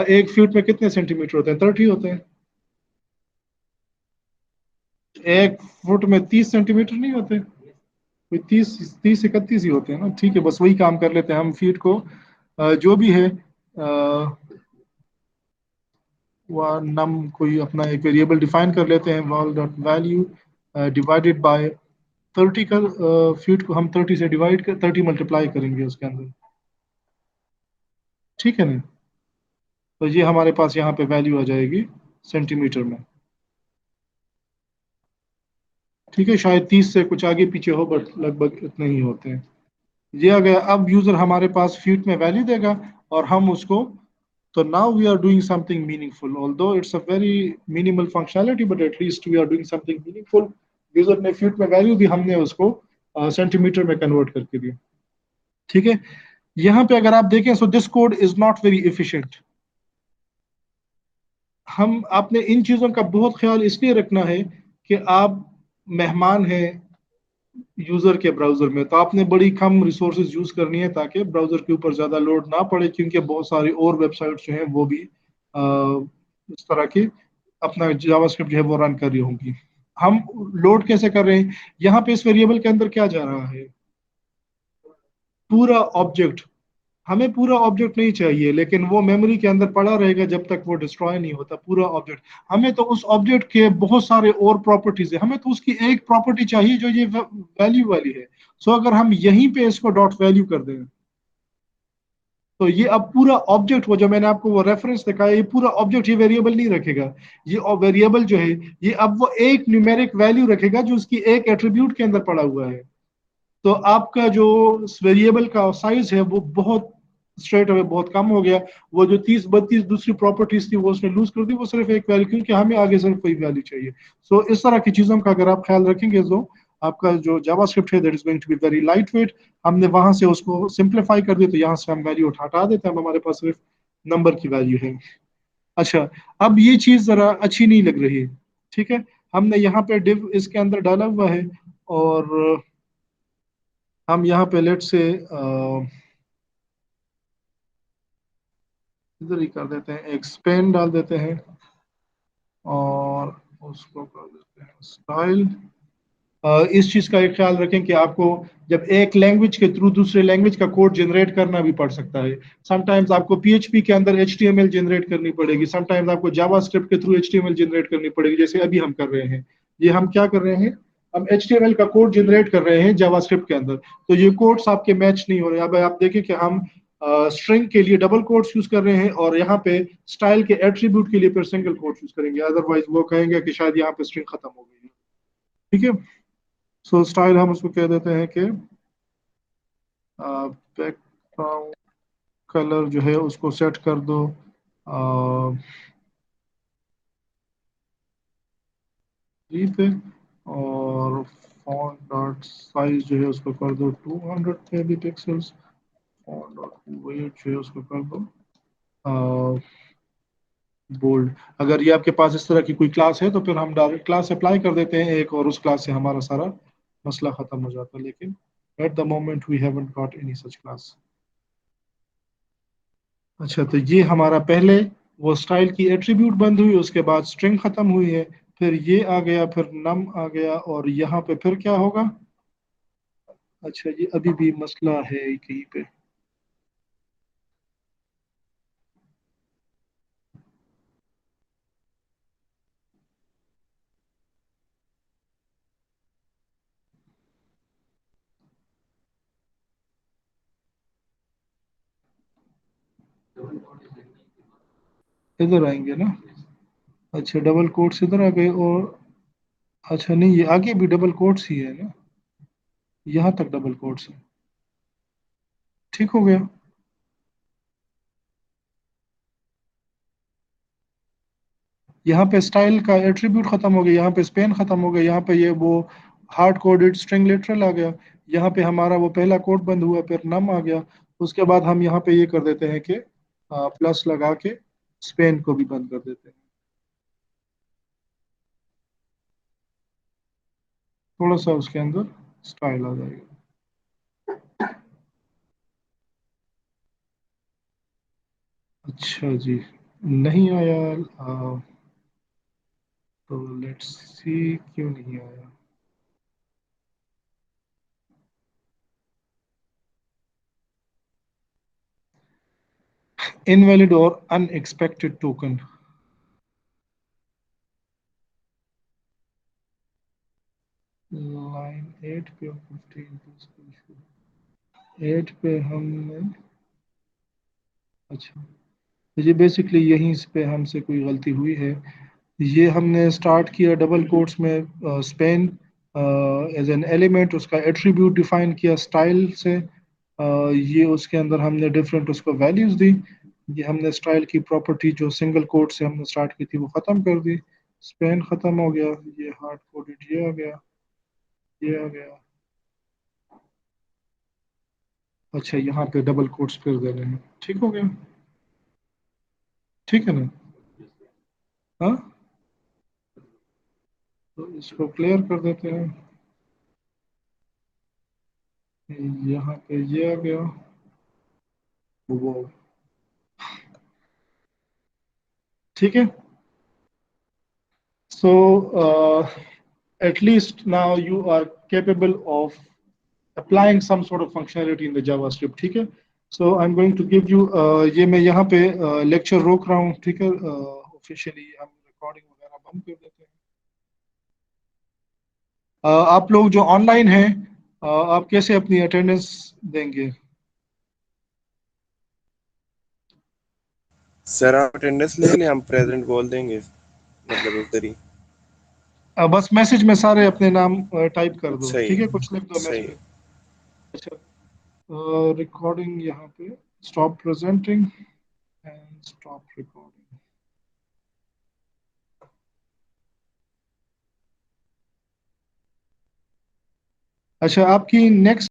एक फीट में कितने सेंटीमीटर होते हैं? 30 होते हैं। एक फुट में 30 सेंटीमीटर नहीं होते, कोई 30 30 31 ही होते हैं ना। ठीक है, बस वही काम कर लेते हैं हम। फीट को जो भी है वह नम कोई अपना एक वेरिएबल डिफाइन कर लेते हैं, wall dot value divided by 30 का फीट को हम 30 से डिवाइड कर 30 मल्टीप्लाई करेंगे उसके अंदर। ठीक है ना, तो ये हमारे पास यहाँ पे वैल्यू आ जाएगी सेंटीमीटर में। ठीक है, शायद 30 से कुछ आगे पीछे हो बट लगभग इतने ही होते हैं। ये आ गया। अब यूजर हमारे पास फीट में वैल्यू देगा और हम उसको, तो now we are doing something meaningful, although it's a very minimal functionality, but at least we are doing something meaningful। User ने फीट में वैल्यू दी, हमने उसको सेंटीमीटर में कन्वर्ट करके दिया। ठीक है, यहाँ पे अगर आप देखें, so this code is not very efficient. हम आपने इन चीजों का बहुत ख्याल इसलिए रखना है कि आप मेहमान हैं यूजर के ब्राउजर में, तो आपने बड़ी कम रिसोर्सेज यूज करनी है ताकि ब्राउजर के ऊपर ज्यादा लोड ना पड़े, क्योंकि बहुत सारी और वेबसाइट्स जो हैं वो भी इस तरह की अपना जावास्क्रिप्ट जो है वो रन कर रही होंगी। हम लोड कैसे कर रहे हैं, यहाँ पे इस वेरिएबल के अंदर क्या जा रहा है, पूरा ऑब्जेक्ट। हमें पूरा ऑब्जेक्ट नहीं चाहिए, लेकिन वो मेमोरी के अंदर पड़ा रहेगा जब तक वो डिस्ट्रॉय नहीं होता पूरा ऑब्जेक्ट। हमें तो उस ऑब्जेक्ट के बहुत सारे और प्रॉपर्टीज है, हमें तो उसकी एक प्रॉपर्टी चाहिए जो ये वैल्यू वाली है। सो अगर हम यहीं पे इसको डॉट वैल्यू कर दें, तो ये अब पूरा ऑब्जेक्ट, वो जो मैंने आपको वो रेफरेंस दिखाया, ये पूरा ऑब्जेक्ट ये वेरिएबल नहीं रखेगा। ये वेरिएबल जो है, ये अब वो एक न्यूमेरिक वैल्यू रखेगा जो उसकी एक एट्रीब्यूट के अंदर पड़ा हुआ है। तो आपका जो वेरिएबल का साइज है वो बहुत स्ट्रेट अवे बहुत कम हो गया। वो जो 30-32 दूसरी प्रॉपर्टीज थी वो उसने लूज कर दी, वो सिर्फ एक वैल्यू, क्योंकि हमें आगे सिर्फ कोई वैल्यू चाहिए। सो इस तरह की चीजों का अगर आप ख्याल रखेंगे तो आपका जो जावास्क्रिप्ट है that is going to be very light weight. हमने वहां से उसको सिंप्लीफाई कर दिया, तो यहाँ से हम वैल्यू हटा देते हैं, अब हमारे पास सिर्फ नंबर की वैल्यू है। अच्छा, अब ये चीज जरा अच्छी नहीं लग रही। ठीक है, हमने यहाँ पे डिव इसके अंदर डाला हुआ है, और हम यहाँ पे लेट से इधर ही कर देते हैं, एक स्पेन डाल देते हैं, और उसको कर देते हैं स्टाइल। इस चीज का एक ख्याल रखें कि आपको जब एक लैंग्वेज के थ्रू दूसरे लैंग्वेज का कोड जनरेट करना भी पड़ सकता है। समटाइम्स आपको पीएचपी के अंदर एचटीएमएल जनरेट करनी पड़ेगी, समटाइम्स आपको जावास्क्रिप्ट के थ्रू एचटीएमएल जनरेट करनी पड़ेगी, जैसे अभी हम कर रहे हैं। ये हम क्या कर रहे हैं, हम एचटीएमएल का कोड जनरेट कर रहे हैं जावास्क्रिप्ट के अंदर। तो ये कोड्स आपके मैच नहीं हो रहे। अब आप देखें कि हम स्ट्रिंग के लिए डबल कोट्स यूज कर रहे हैं, और यहाँ पे स्टाइल के एट्रीब्यूट के लिए फिर सिंगल कोट्स यूज करेंगे, अदरवाइज वो कहेंगे कि शायद यहाँ पे स्ट्रिंग खत्म हो गई है। ठीक है, सो स्टाइल हम उसको कह देते हैं कि बैकग्राउंड कलर जो है उसको सेट कर दो जी पे, और फॉन्ट डॉट साइज जो है उसको कर दो 200 पिक्सल्स। फॉन्ट डॉट वेट जो है उसको कर दो बोल्ड। अगर ये आपके पास इस तरह की कोई क्लास है तो फिर हम डायरेक्ट क्लास अप्लाई कर देते हैं एक, और उस क्लास से हमारा सारा मसला खत्म हो जाता है, लेकिन at the moment we haven't got any such class. अच्छा, तो ये हमारा पहले वो स्टाइल की एट्रीब्यूट बंद हुई, उसके बाद स्ट्रिंग खत्म हुई है, फिर ये आ गया, फिर नम आ गया, और यहाँ पे फिर क्या होगा। अच्छा, ये अभी भी मसला है कहीं पे। इधर आएंगे ना। अच्छा, डबल कोट्स इधर आ गए, और अच्छा नहीं, ये आगे भी डबल कोट्स ही है ना, यहाँ तक डबल कोट्स है। ठीक हो गया। यहाँ पे स्टाइल का एट्रीब्यूट खत्म हो गया, यहाँ पे स्पेन खत्म हो गया, यहाँ पे ये वो हार्ड कोडेड स्ट्रिंग लिटरल आ गया। यहाँ पे हमारा वो पहला कोड बंद हुआ, फिर नम आ गया। उसके बाद हम यहाँ पे ये कर देते हैं कि प्लस लगा के स्पेन को भी बंद कर देते हैं। थोड़ा सा उसके अंदर स्टाइल आ जाएगा। अच्छा जी, नहीं आया। तो लेट्स सी क्यों नहीं आया। इनवैलिड और अनएक्सपेक्टेड टोकन। लाइन 8 पे और 15 पे, 8 पे हमने, अच्छा, तो ये बेसिकली यहीं पे हमसे कोई गलती हुई है। ये हमने स्टार्ट किया डबल कोट्स में स्पेन एज एन एलिमेंट, उसका एट्रीब्यूट डिफाइन किया स्टाइल से। ये उसके अंदर हमने डिफरेंट उसको वैल्यूज दी। ये हमने स्टाइल की प्रॉपर्टी जो सिंगल कोट से हमने स्टार्ट की थी वो ख़त्म कर दी। स्पेन ख़त्म हो गया, ये हार्ड कोडेड ये आ गया, ये आ गया। अच्छा, यहाँ पे डबल कोट्स फिर देने हैं, ठीक हो गया। ठीक है ना। हाँ, तो इसको क्लियर कर देते हैं। यहाँ पे ये आ गया वो, ठीक है। So at least now you are capable of applying some sort of functionality in the JavaScript, ठीक है? So I'm going to give you ये मैं यहाँ पे लेक्चर रोक रहा हूँ, ठीक है? ऑफिशियली हम रिकॉर्डिंग वगैरह बंद कर देते हैं। आप लोग जो ऑनलाइन हैं, आप कैसे अपनी अटेंडेंस देंगे? सर आप अटेंडेंस ले लें, हम प्रेजेंट बोल देंगे, मतलब उधर ही। बस मैसेज में सारे अपने नाम टाइप कर दो, सही ठीक है? कुछ लिख दो सही मैसेज में। अच्छा, रिकॉर्डिंग यहाँ पे stop presenting and stop recording. अच्छा, आपकी नेक्स्ट